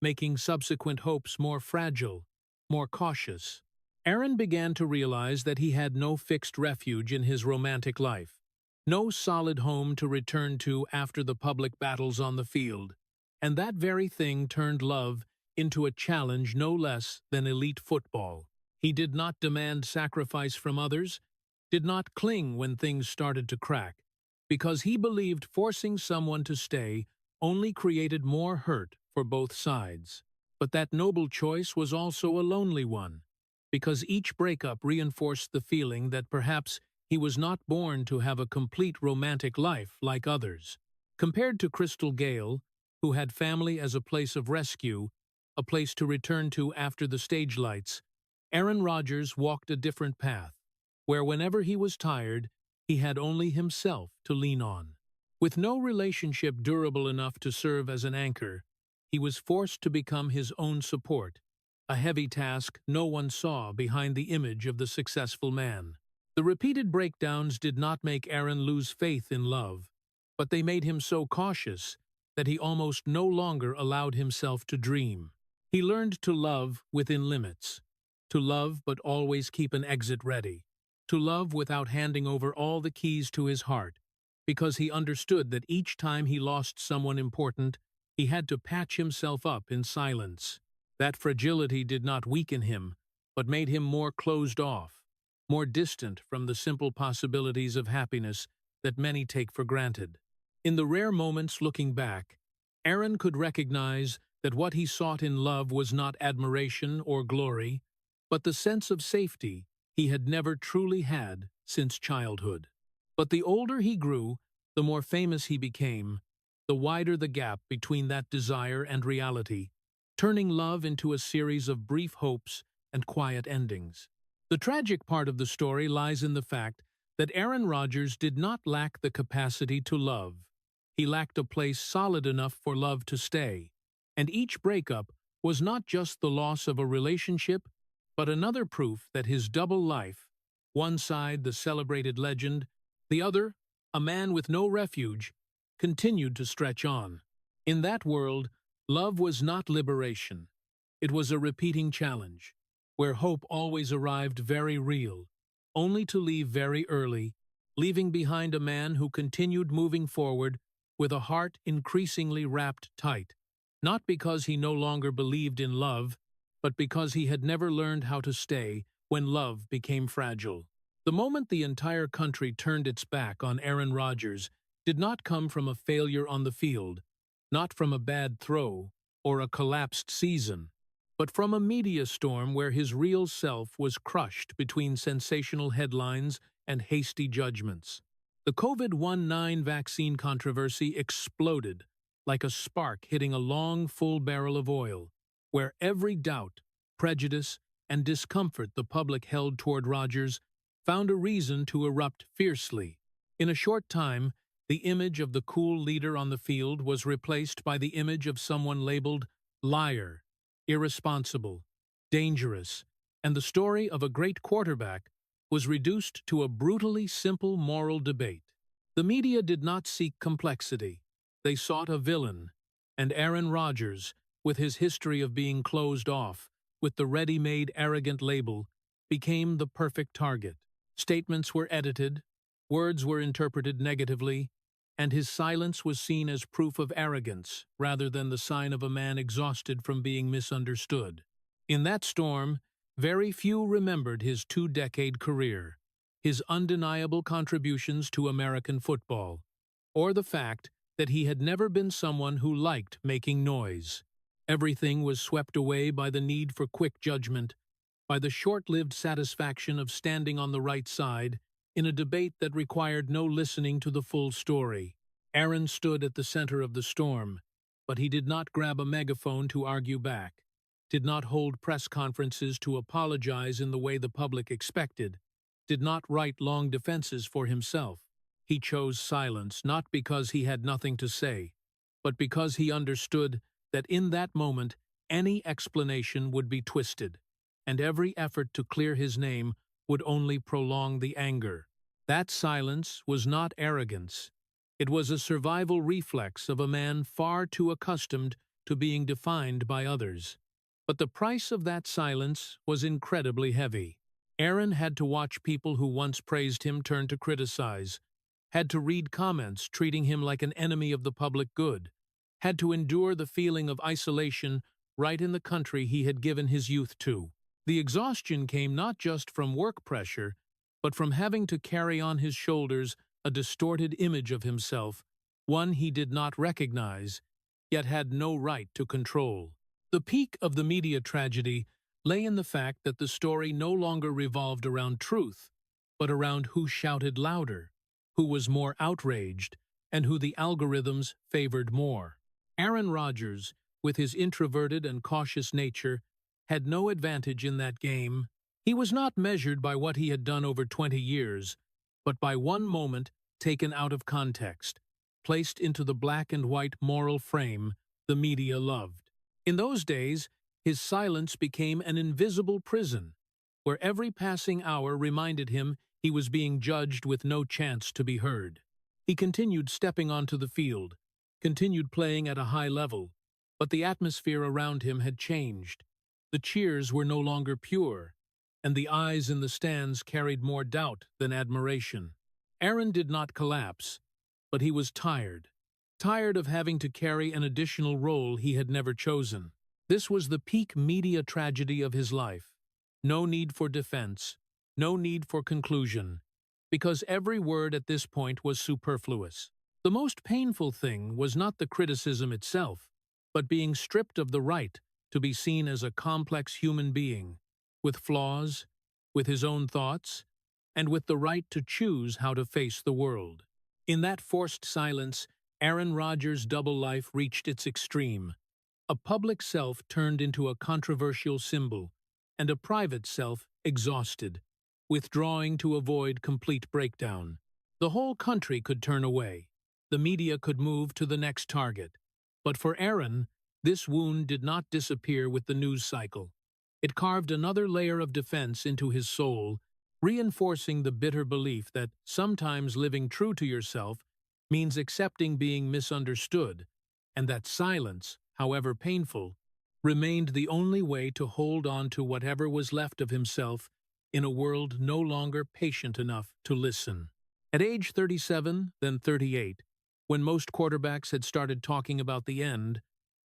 making subsequent hopes more fragile, more cautious. Aaron began to realize that he had no fixed refuge in his romantic life, no solid home to return to after the public battles on the field, and that very thing turned love into a challenge no less than elite football. He did not demand sacrifice from others, did not cling when things started to crack, because he believed forcing someone to stay only created more hurt for both sides. But that noble choice was also a lonely one, because each breakup reinforced the feeling that perhaps he was not born to have a complete romantic life like others. Compared to Crystal Gale, who had family as a place of rescue, a place to return to after the stage lights, Aaron Rodgers walked a different path, where whenever he was tired, he had only himself to lean on. With no relationship durable enough to serve as an anchor, he was forced to become his own support, a heavy task no one saw behind the image of the successful man. The repeated breakdowns did not make Aaron lose faith in love, but they made him so cautious that he almost no longer allowed himself to dream. He learned to love within limits, to love but always keep an exit ready, to love without handing over all the keys to his heart, because he understood that each time he lost someone important, he had to patch himself up in silence. That fragility did not weaken him, but made him more closed off, more distant from the simple possibilities of happiness that many take for granted. In the rare moments looking back, Aaron could recognize that what he sought in love was not admiration or glory, but the sense of safety he had never truly had since childhood. But the older he grew, the more famous he became, the wider the gap between that desire and reality, turning love into a series of brief hopes and quiet endings. The tragic part of the story lies in the fact that Aaron Rodgers did not lack the capacity to love. He lacked a place solid enough for love to stay, and each breakup was not just the loss of a relationship, but another proof that his double life, One side, the celebrated legend, the other, a man with no refuge, continued to stretch on. In that world, love was not liberation. It was a repeating challenge, where hope always arrived very real, only to leave very early, leaving behind a man who continued moving forward with a heart increasingly wrapped tight, not because he no longer believed in love, but because he had never learned how to stay when love became fragile. The moment the entire country turned its back on Aaron Rodgers did not come from a failure on the field, not from a bad throw or a collapsed season, but from a media storm where his real self was crushed between sensational headlines and hasty judgments. The COVID-19 vaccine controversy exploded like a spark hitting a long, full barrel of oil, where every doubt, prejudice, and discomfort the public held toward Rodgers found a reason to erupt fiercely. In a short time, the image of the cool leader on the field was replaced by the image of someone labeled liar, irresponsible, dangerous, and the story of a great quarterback was reduced to a brutally simple moral debate. The media did not seek complexity. They sought a villain, and Aaron Rodgers, with his history of being closed off, with the ready-made arrogant label, became the perfect target. Statements were edited, words were interpreted negatively, and his silence was seen as proof of arrogance rather than the sign of a man exhausted from being misunderstood. In that storm, very few remembered his two-decade career, his undeniable contributions to American football, or the fact that he had never been someone who liked making noise. Everything was swept away by the need for quick judgment, by the short-lived satisfaction of standing on the right side in a debate that required no listening to the full story. Aaron stood at the center of the storm, but he did not grab a megaphone to argue back, did not hold press conferences to apologize in the way the public expected, did not write long defenses for himself. He chose silence not because he had nothing to say, but because he understood that in that moment any explanation would be twisted, and every effort to clear his name would only prolong the anger. That silence was not arrogance. It was a survival reflex of a man far too accustomed to being defined by others. But the price of that silence was incredibly heavy. Aaron had to watch people who once praised him turn to criticize, had to read comments treating him like an enemy of the public good, had to endure the feeling of isolation right in the country he had given his youth to. The exhaustion came not just from work pressure, but from having to carry on his shoulders a distorted image of himself, one he did not recognize, yet had no right to control. The peak of the media tragedy lay in the fact that the story no longer revolved around truth, but around who shouted louder, who was more outraged, and who the algorithms favored more. Aaron Rodgers, with his introverted and cautious nature, had no advantage in that game. He was not measured by what he had done over 20 years, but by one moment taken out of context, placed into the black and white moral frame the media loved. In those days, his silence became an invisible prison, where every passing hour reminded him he was being judged with no chance to be heard. He continued stepping onto the field, continued playing at a high level, but the atmosphere around him had changed. The cheers were no longer pure, and the eyes in the stands carried more doubt than admiration. Aaron did not collapse, but he was tired of having to carry an additional role he had never chosen. This was the peak media tragedy of his life. No need for defense, no need for conclusion, because every word at this point was superfluous. The most painful thing was not the criticism itself, but being stripped of the right to be seen as a complex human being, with flaws, with his own thoughts, and with the right to choose how to face the world. In that forced silence, Aaron Rodgers' double life reached its extreme. A public self turned into a controversial symbol, and a private self exhausted, withdrawing to avoid complete breakdown. The whole country could turn away. The media could move to the next target. But for Aaron, this wound did not disappear with the news cycle. It carved another layer of defense into his soul, reinforcing the bitter belief that sometimes living true to yourself means accepting being misunderstood, and that silence, however painful, remained the only way to hold on to whatever was left of himself in a world no longer patient enough to listen. At age 37, then 38, when most quarterbacks had started talking about the end,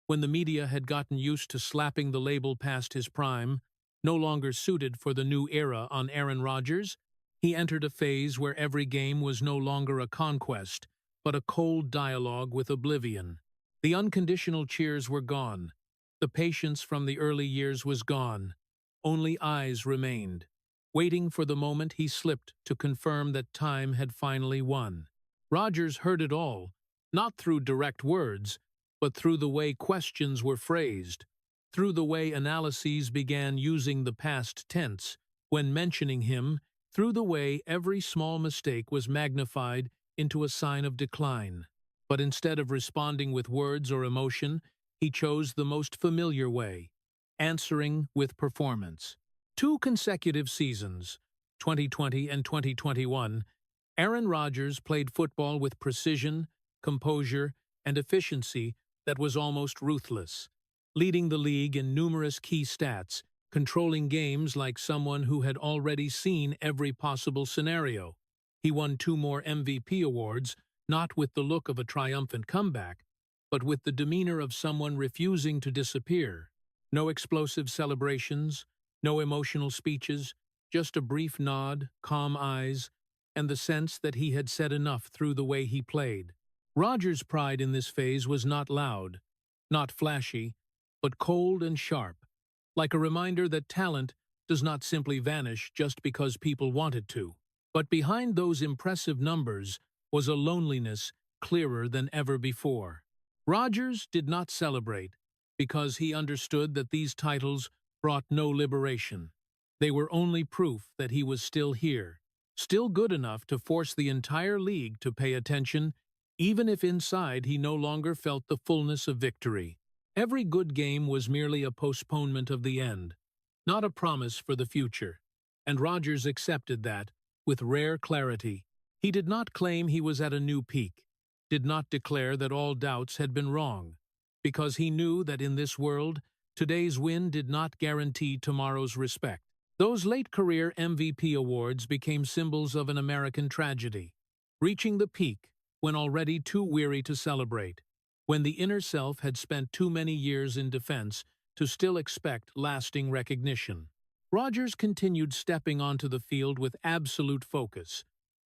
when the media had gotten used to slapping the label past his prime, no longer suited for the new era on Aaron Rodgers, he entered a phase where every game was no longer a conquest, but a cold dialogue with oblivion. The unconditional cheers were gone. The patience from the early years was gone. Only eyes remained, waiting for the moment he slipped to confirm that time had finally won. Rodgers heard it all, not through direct words, but through the way questions were phrased, through the way analyses began using the past tense when mentioning him, through the way every small mistake was magnified into a sign of decline. But instead of responding with words or emotion, he chose the most familiar way, answering with performance. 2 consecutive seasons, 2020 and 2021, Aaron Rodgers played football with precision, composure, and efficiency that was almost ruthless, leading the league in numerous key stats, controlling games like someone who had already seen every possible scenario. He won 2 more MVP awards, not with the look of a triumphant comeback, but with the demeanor of someone refusing to disappear. No explosive celebrations, no emotional speeches, just a brief nod, calm eyes, and the sense that he had said enough through the way he played. Rodgers' pride in this phase was not loud, not flashy, but cold and sharp, like a reminder that talent does not simply vanish just because people want it to. But behind those impressive numbers was a loneliness clearer than ever before. Rodgers did not celebrate because he understood that these titles brought no liberation. They were only proof that he was still here, still good enough to force the entire league to pay attention, even if inside he no longer felt the fullness of victory. Every good game was merely a postponement of the end, not a promise for the future, and Rodgers accepted that with rare clarity. He did not claim he was at a new peak, did not declare that all doubts had been wrong, because he knew that in this world, today's win did not guarantee tomorrow's respect. Those late career MVP awards became symbols of an American tragedy, reaching the peak when already too weary to celebrate, when the inner self had spent too many years in defense to still expect lasting recognition. Rodgers continued stepping onto the field with absolute focus,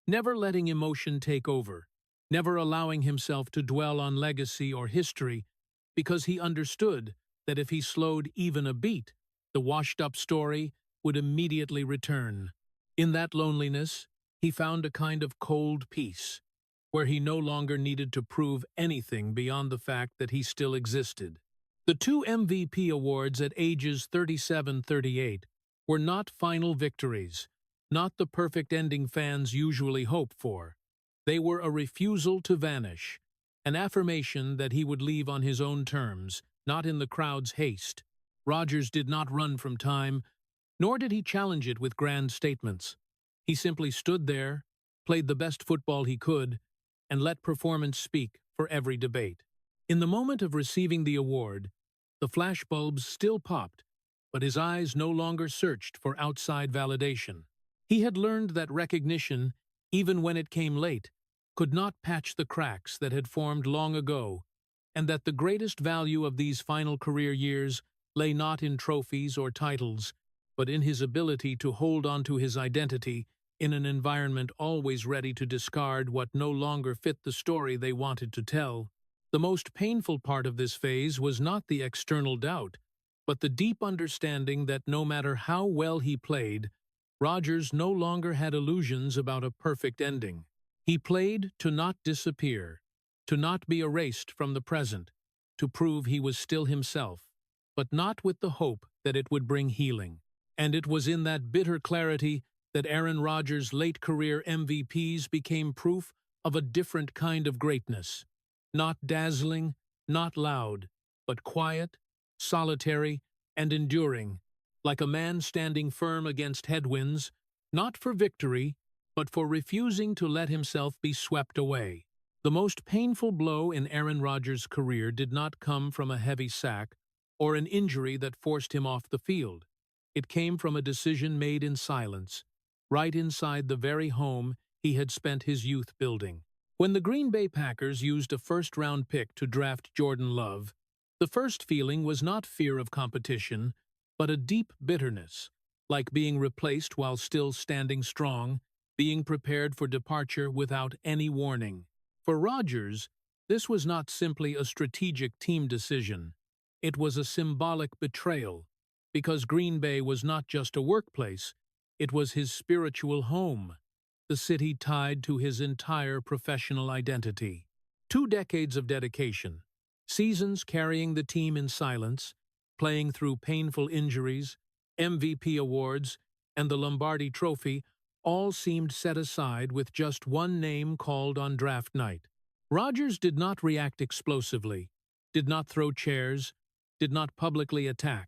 never letting emotion take over, never allowing himself to dwell on legacy or history, because he understood that if he slowed even a beat, the washed-up story would immediately return. In that loneliness, he found a kind of cold peace, where he no longer needed to prove anything beyond the fact that he still existed. The 2 MVP awards at ages 37-38 were not final victories, not the perfect ending fans usually hope for. They were a refusal to vanish, an affirmation that he would leave on his own terms, not in the crowd's haste. Rodgers did not run from time, nor did he challenge it with grand statements. He simply stood there, played the best football he could, and let performance speak for every debate. In the moment of receiving the award, the flashbulbs still popped, but his eyes no longer searched for outside validation. He had learned that recognition, even when it came late, could not patch the cracks that had formed long ago, and that the greatest value of these final career years lay not in trophies or titles, but in his ability to hold on to his identity in an environment always ready to discard what no longer fit the story they wanted to tell. The most painful part of this phase was not the external doubt, but the deep understanding that no matter how well he played, Rodgers no longer had illusions about a perfect ending. He played to not disappear, to not be erased from the present, to prove he was still himself, but not with the hope that it would bring healing. And it was in that bitter clarity that Aaron Rodgers' late career MVPs became proof of a different kind of greatness. Not dazzling, not loud, but quiet, solitary, and enduring, like a man standing firm against headwinds, not for victory, but for refusing to let himself be swept away. The most painful blow in Aaron Rodgers' career did not come from a heavy sack or an injury that forced him off the field. It came from a decision made in silence, right inside the very home he had spent his youth building. When the Green Bay Packers used a first-round pick to draft Jordan Love, the first feeling was not fear of competition, but a deep bitterness, like being replaced while still standing strong, being prepared for departure without any warning. For Rodgers, this was not simply a strategic team decision. It was a symbolic betrayal, because Green Bay was not just a workplace, it was his spiritual home, the city tied to his entire professional identity. 2 decades of dedication, seasons carrying the team in silence, playing through painful injuries, MVP awards, and the Lombardi Trophy all seemed set aside with just one name called on draft night. Rodgers did not react explosively, did not throw chairs, did not publicly attack,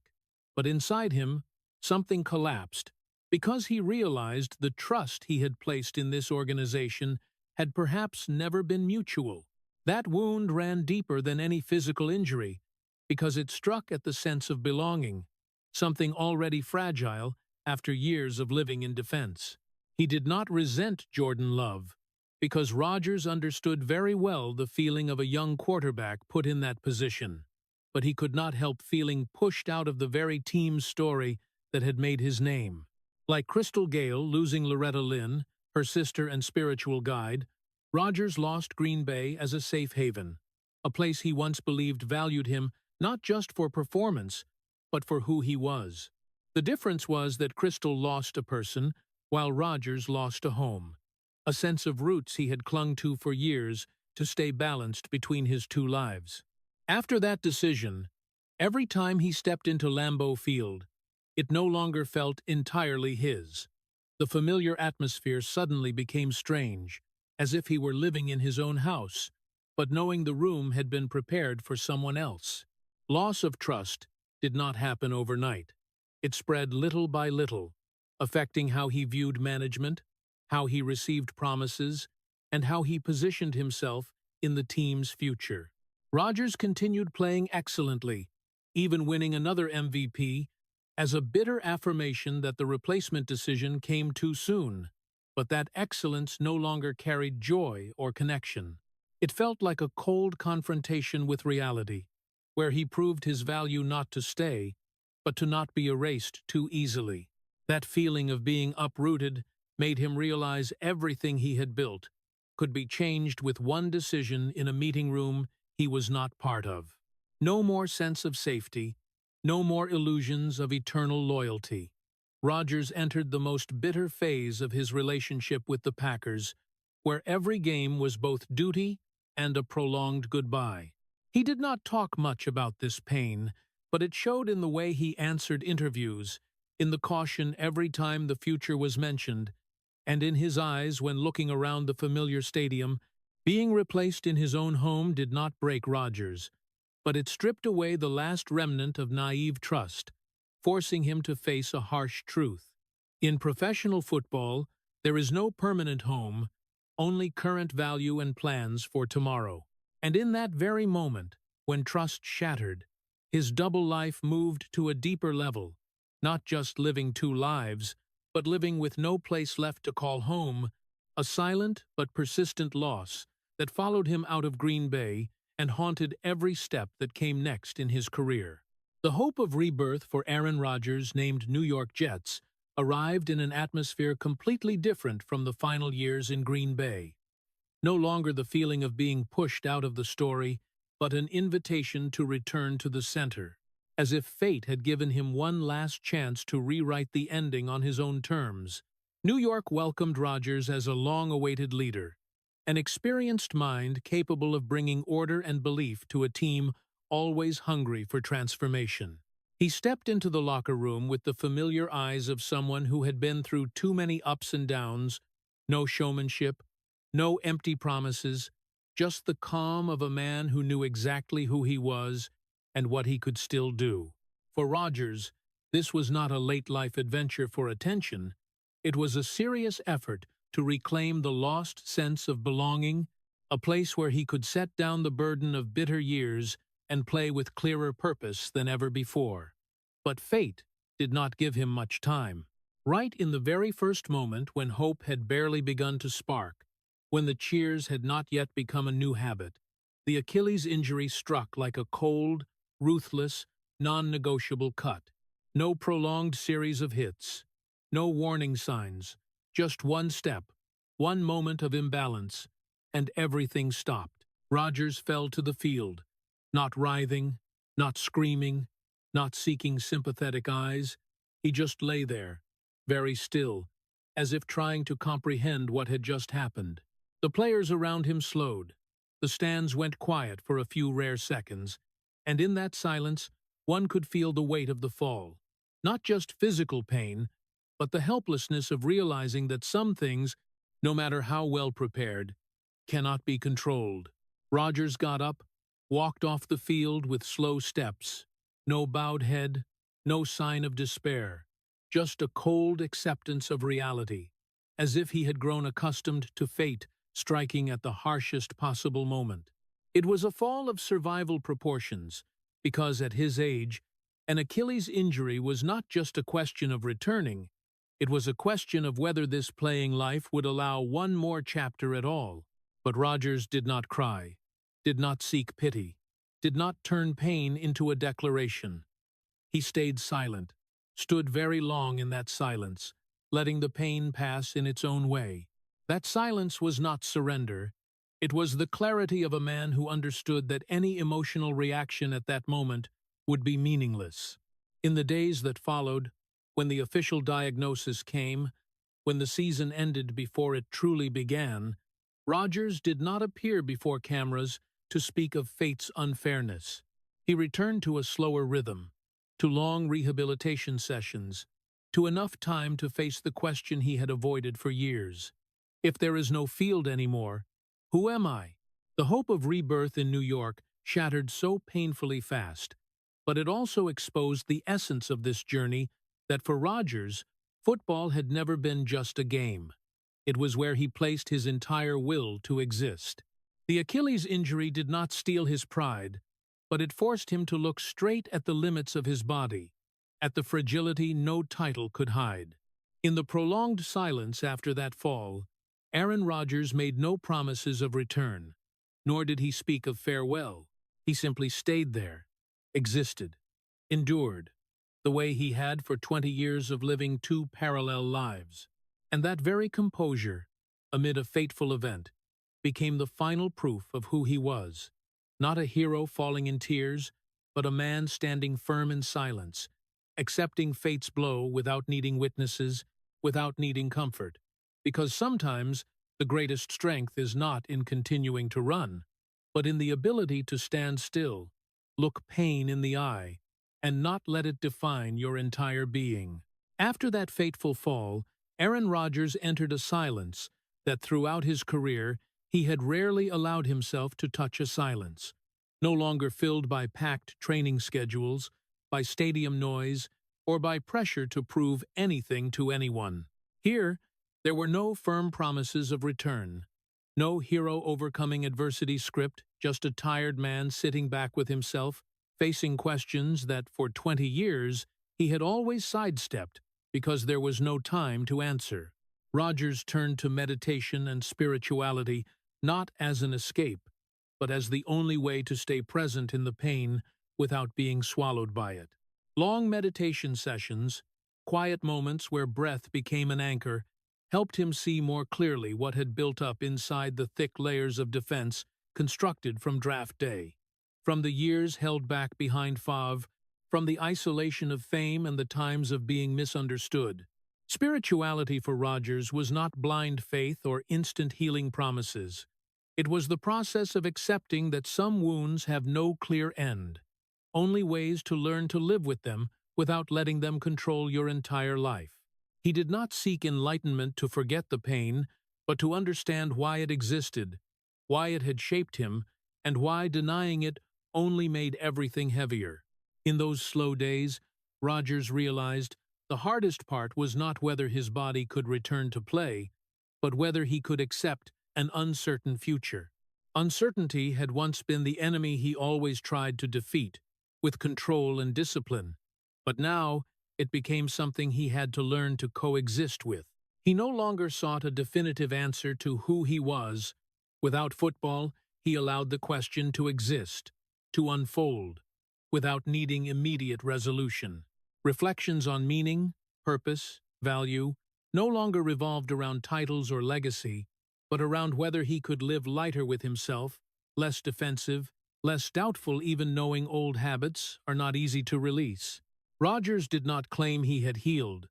but inside him, something collapsed, because he realized the trust he had placed in this organization had perhaps never been mutual. That wound ran deeper than any physical injury, because it struck at the sense of belonging, something already fragile after years of living in defense. He did not resent Jordan Love, because Rodgers understood very well the feeling of a young quarterback put in that position, but he could not help feeling pushed out of the very team's story that had made his name. Like Crystal Gale losing Loretta Lynn, her sister and spiritual guide, Rodgers lost Green Bay as a safe haven, a place he once believed valued him not just for performance, but for who he was. The difference was that Crystal lost a person, while Rodgers lost a home, a sense of roots he had clung to for years to stay balanced between his two lives. After that decision, every time he stepped into Lambeau Field, it no longer felt entirely his. The familiar atmosphere suddenly became strange, as if he were living in his own house, but knowing the room had been prepared for someone else. Loss of trust did not happen overnight. It spread little by little, affecting how he viewed management, how he received promises, and how he positioned himself in the team's future. Rodgers continued playing excellently, even winning another MVP, as a bitter affirmation that the replacement decision came too soon, but that excellence no longer carried joy or connection. It felt like a cold confrontation with reality, where he proved his value not to stay, but to not be erased too easily. That feeling of being uprooted made him realize everything he had built could be changed with one decision in a meeting room he was not part of. No more sense of safety, no more illusions of eternal loyalty. Rodgers entered the most bitter phase of his relationship with the Packers, where every game was both duty and a prolonged goodbye. He did not talk much about this pain, but it showed in the way he answered interviews, in the caution every time the future was mentioned, and in his eyes when looking around the familiar stadium. Being replaced in his own home did not break Rodgers, but it stripped away the last remnant of naive trust, forcing him to face a harsh truth. In professional football, there is no permanent home, only current value and plans for tomorrow. And in that very moment, when trust shattered, his double life moved to a deeper level, not just living two lives, but living with no place left to call home, a silent but persistent loss that followed him out of Green Bay and haunted every step that came next in his career. The hope of rebirth for Aaron Rodgers, named New York Jets, arrived in an atmosphere completely different from the final years in Green Bay. No longer the feeling of being pushed out of the story, but an invitation to return to the center, as if fate had given him one last chance to rewrite the ending on his own terms. New York welcomed Rodgers as a long-awaited leader, an experienced mind capable of bringing order and belief to a team always hungry for transformation. He stepped into the locker room with the familiar eyes of someone who had been through too many ups and downs, no showmanship, no empty promises, just the calm of a man who knew exactly who he was and what he could still do. For Rodgers, this was not a late-life adventure for attention. It was a serious effort to reclaim the lost sense of belonging, a place where he could set down the burden of bitter years and play with clearer purpose than ever before. But fate did not give him much time. Right in the very first moment, when hope had barely begun to spark, when the cheers had not yet become a new habit, the Achilles injury struck like a cold, ruthless, non-negotiable cut. No prolonged series of hits, no warning signs, just one step, one moment of imbalance, and everything stopped. Rodgers fell to the field, not writhing, not screaming, not seeking sympathetic eyes. He just lay there, very still, as if trying to comprehend what had just happened. The players around him slowed. The stands went quiet for a few rare seconds, and in that silence, one could feel the weight of the fall. Not just physical pain, but the helplessness of realizing that some things, no matter how well prepared, cannot be controlled. Rodgers got up, walked off the field with slow steps. No bowed head, no sign of despair, just a cold acceptance of reality, as if he had grown accustomed to fate striking at the harshest possible moment. It was a fall of survival proportions, because at his age, an Achilles injury was not just a question of returning, it was a question of whether this playing life would allow one more chapter at all. But Rodgers did not cry, did not seek pity, did not turn pain into a declaration. He stayed silent, stood very long in that silence, letting the pain pass in its own way. That silence was not surrender. It was the clarity of a man who understood that any emotional reaction at that moment would be meaningless. In the days that followed, when the official diagnosis came, when the season ended before it truly began, Rodgers did not appear before cameras to speak of fate's unfairness. He returned to a slower rhythm, to long rehabilitation sessions, to enough time to face the question he had avoided for years. If there is no field anymore, who am I? The hope of rebirth in New York shattered so painfully fast, but it also exposed the essence of this journey that for Rodgers, football had never been just a game. It was where he placed his entire will to exist. The Achilles injury did not steal his pride, but it forced him to look straight at the limits of his body, at the fragility no title could hide. In the prolonged silence after that fall, Aaron Rodgers made no promises of return, nor did he speak of farewell. He simply stayed there, existed, endured, the way he had for 20 years of living two parallel lives. And that very composure, amid a fateful event, became the final proof of who he was. Not a hero falling in tears, but a man standing firm in silence, accepting fate's blow without needing witnesses, without needing comfort. Because sometimes the greatest strength is not in continuing to run, but in the ability to stand still, look pain in the eye, and not let it define your entire being. After that fateful fall, Aaron Rodgers entered a silence that throughout his career he had rarely allowed himself to touch a silence, no longer filled by packed training schedules, by stadium noise, or by pressure to prove anything to anyone. Here, there were no firm promises of return, no hero overcoming adversity script, just a tired man sitting back with himself, facing questions that for 20 years he had always sidestepped because there was no time to answer. Rodgers turned to meditation and spirituality not as an escape, but as the only way to stay present in the pain without being swallowed by it. Long meditation sessions, quiet moments where breath became an anchor, helped him see more clearly what had built up inside the thick layers of defense constructed from draft day. From the years held back behind Favre, from the isolation of fame and the times of being misunderstood. Spirituality for Rodgers was not blind faith or instant healing promises. It was the process of accepting that some wounds have no clear end, only ways to learn to live with them without letting them control your entire life. He did not seek enlightenment to forget the pain, but to understand why it existed, why it had shaped him, and why denying it only made everything heavier. In those slow days, Rodgers realized The hardest part was not whether his body could return to play, but whether he could accept an uncertain future. Uncertainty had once been the enemy he always tried to defeat, with control and discipline, but now it became something he had to learn to coexist with. He no longer sought a definitive answer to who he was. Without football, he allowed the question to exist, to unfold, without needing immediate resolution. Reflections on meaning, purpose, value, no longer revolved around titles or legacy, but around whether he could live lighter with himself, less defensive, less doubtful, even knowing old habits are not easy to release. Rodgers did not claim he had healed,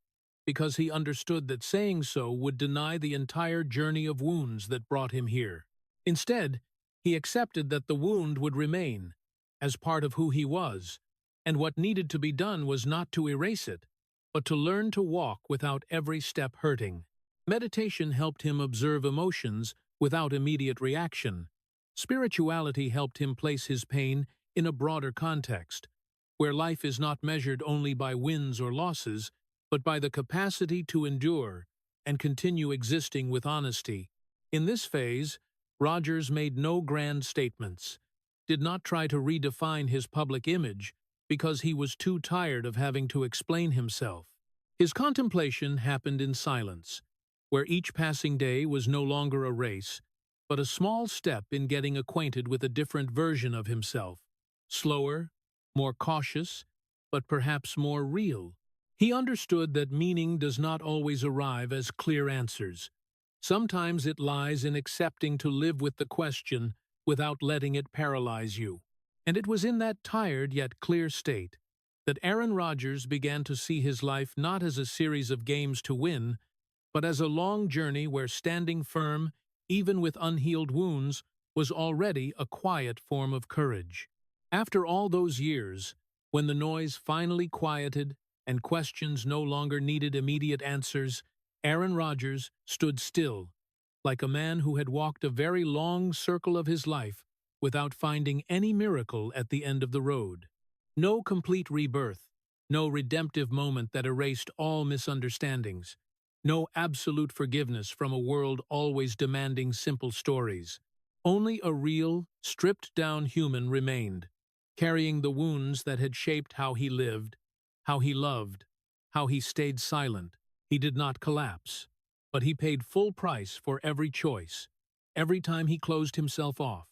because he understood that saying so would deny the entire journey of wounds that brought him here. Instead, he accepted that the wound would remain, as part of who he was, and what needed to be done was not to erase it, but to learn to walk without every step hurting. Meditation helped him observe emotions without immediate reaction. Spirituality helped him place his pain in a broader context, where life is not measured only by wins or losses, but by the capacity to endure and continue existing with honesty. In this phase, Rodgers made no grand statements, did not try to redefine his public image, because he was too tired of having to explain himself. His contemplation happened in silence, where each passing day was no longer a race, but a small step in getting acquainted with a different version of himself, slower, more cautious, but perhaps more real. He understood that meaning does not always arrive as clear answers. Sometimes it lies in accepting to live with the question without letting it paralyze you. And it was in that tired yet clear state that Aaron Rodgers began to see his life not as a series of games to win, but as a long journey where standing firm, even with unhealed wounds, was already a quiet form of courage. After all those years, when the noise finally quieted and questions no longer needed immediate answers, Aaron Rodgers stood still, like a man who had walked a very long circle of his life without finding any miracle at the end of the road. No complete rebirth, no redemptive moment that erased all misunderstandings, no absolute forgiveness from a world always demanding simple stories. Only a real, stripped-down human remained, carrying the wounds that had shaped how he lived, how he loved, how he stayed silent. He did not collapse, but he paid full price for every choice, every time he closed himself off,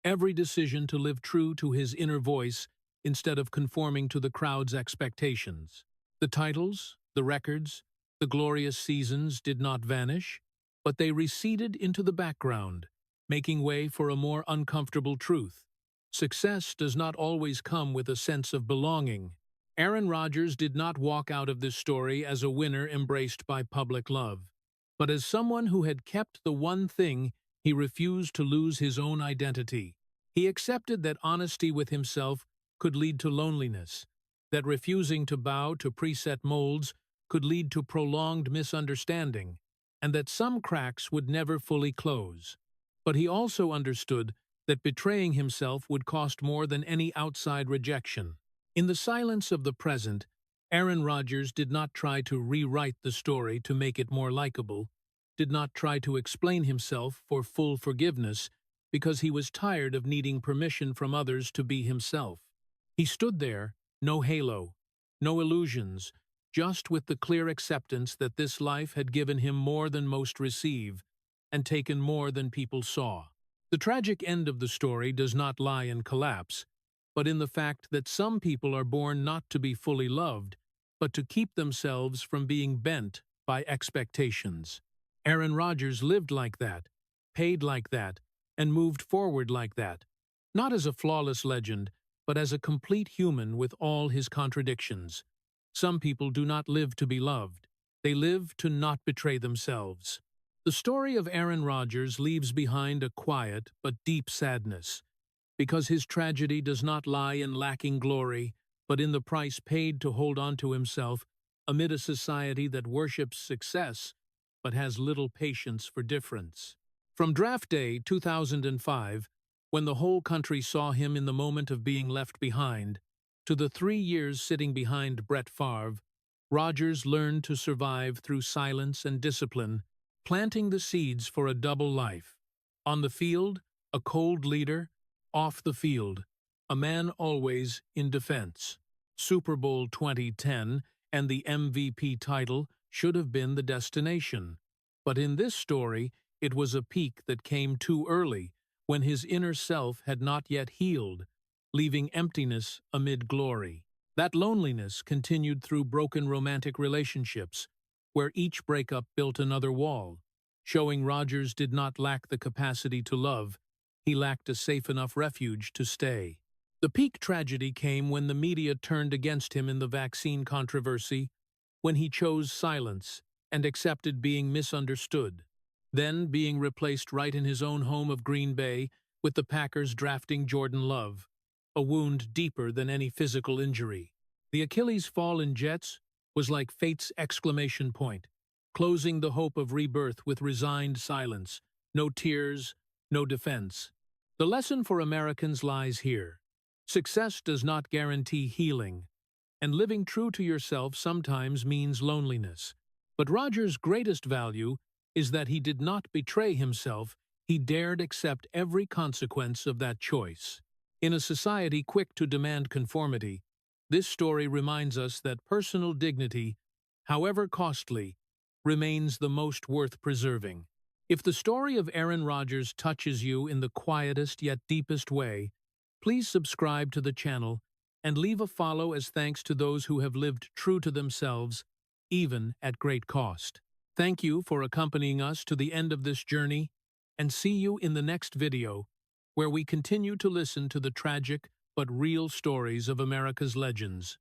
every decision to live true to his inner voice instead of conforming to the crowd's expectations. The titles, the records, the glorious seasons did not vanish, but they receded into the background, making way for a more uncomfortable truth. Success does not always come with a sense of belonging. Aaron Rodgers did not walk out of this story as a winner embraced by public love, but as someone who had kept the one thing he refused to lose: his own identity. He accepted that honesty with himself could lead to loneliness, that refusing to bow to preset molds could lead to prolonged misunderstanding, and that some cracks would never fully close. But he also understood that betraying himself would cost more than any outside rejection. In the silence of the present, Aaron Rodgers did not try to rewrite the story to make it more likable, did not try to explain himself for full forgiveness, because he was tired of needing permission from others to be himself. He stood there, no halo, no illusions, just with the clear acceptance that this life had given him more than most receive, and taken more than people saw. The tragic end of the story does not lie in collapse, but in the fact that some people are born not to be fully loved, but to keep themselves from being bent by expectations. Aaron Rodgers lived like that, paid like that, and moved forward like that, not as a flawless legend, but as a complete human with all his contradictions. Some people do not live to be loved. They live to not betray themselves. The story of Aaron Rodgers leaves behind a quiet but deep sadness, because his tragedy does not lie in lacking glory, but in the price paid to hold on to himself amid a society that worships success but has little patience for difference. From draft day 2005, when the whole country saw him in the moment of being left behind, to the 3 years sitting behind Brett Favre, Rodgers learned to survive through silence and discipline, planting the seeds for a double life. On the field, a cold leader; off the field, a man always in defense. Super Bowl 2010 and the MVP title should have been the destination. But in this story, it was a peak that came too early, when his inner self had not yet healed, leaving emptiness amid glory. That loneliness continued through broken romantic relationships, where each breakup built another wall, showing Rodgers did not lack the capacity to love; he lacked a safe enough refuge to stay. The peak tragedy came when the media turned against him in the vaccine controversy, when he chose silence and accepted being misunderstood, then being replaced right in his own home of Green Bay with the Packers drafting Jordan Love, a wound deeper than any physical injury. The Achilles fall in Jets was like fate's exclamation point, closing the hope of rebirth with resigned silence, no tears, no defense. The lesson for Americans lies here. Success does not guarantee healing, and living true to yourself sometimes means loneliness. But Rodgers' greatest value is that he did not betray himself; he dared accept every consequence of that choice. In a society quick to demand conformity, this story reminds us that personal dignity, however costly, remains the most worth preserving. If the story of Aaron Rodgers touches you in the quietest yet deepest way, please subscribe to the channel and leave a follow as thanks to those who have lived true to themselves, even at great cost. Thank you for accompanying us to the end of this journey, and see you in the next video, where we continue to listen to the tragic but real stories of America's legends.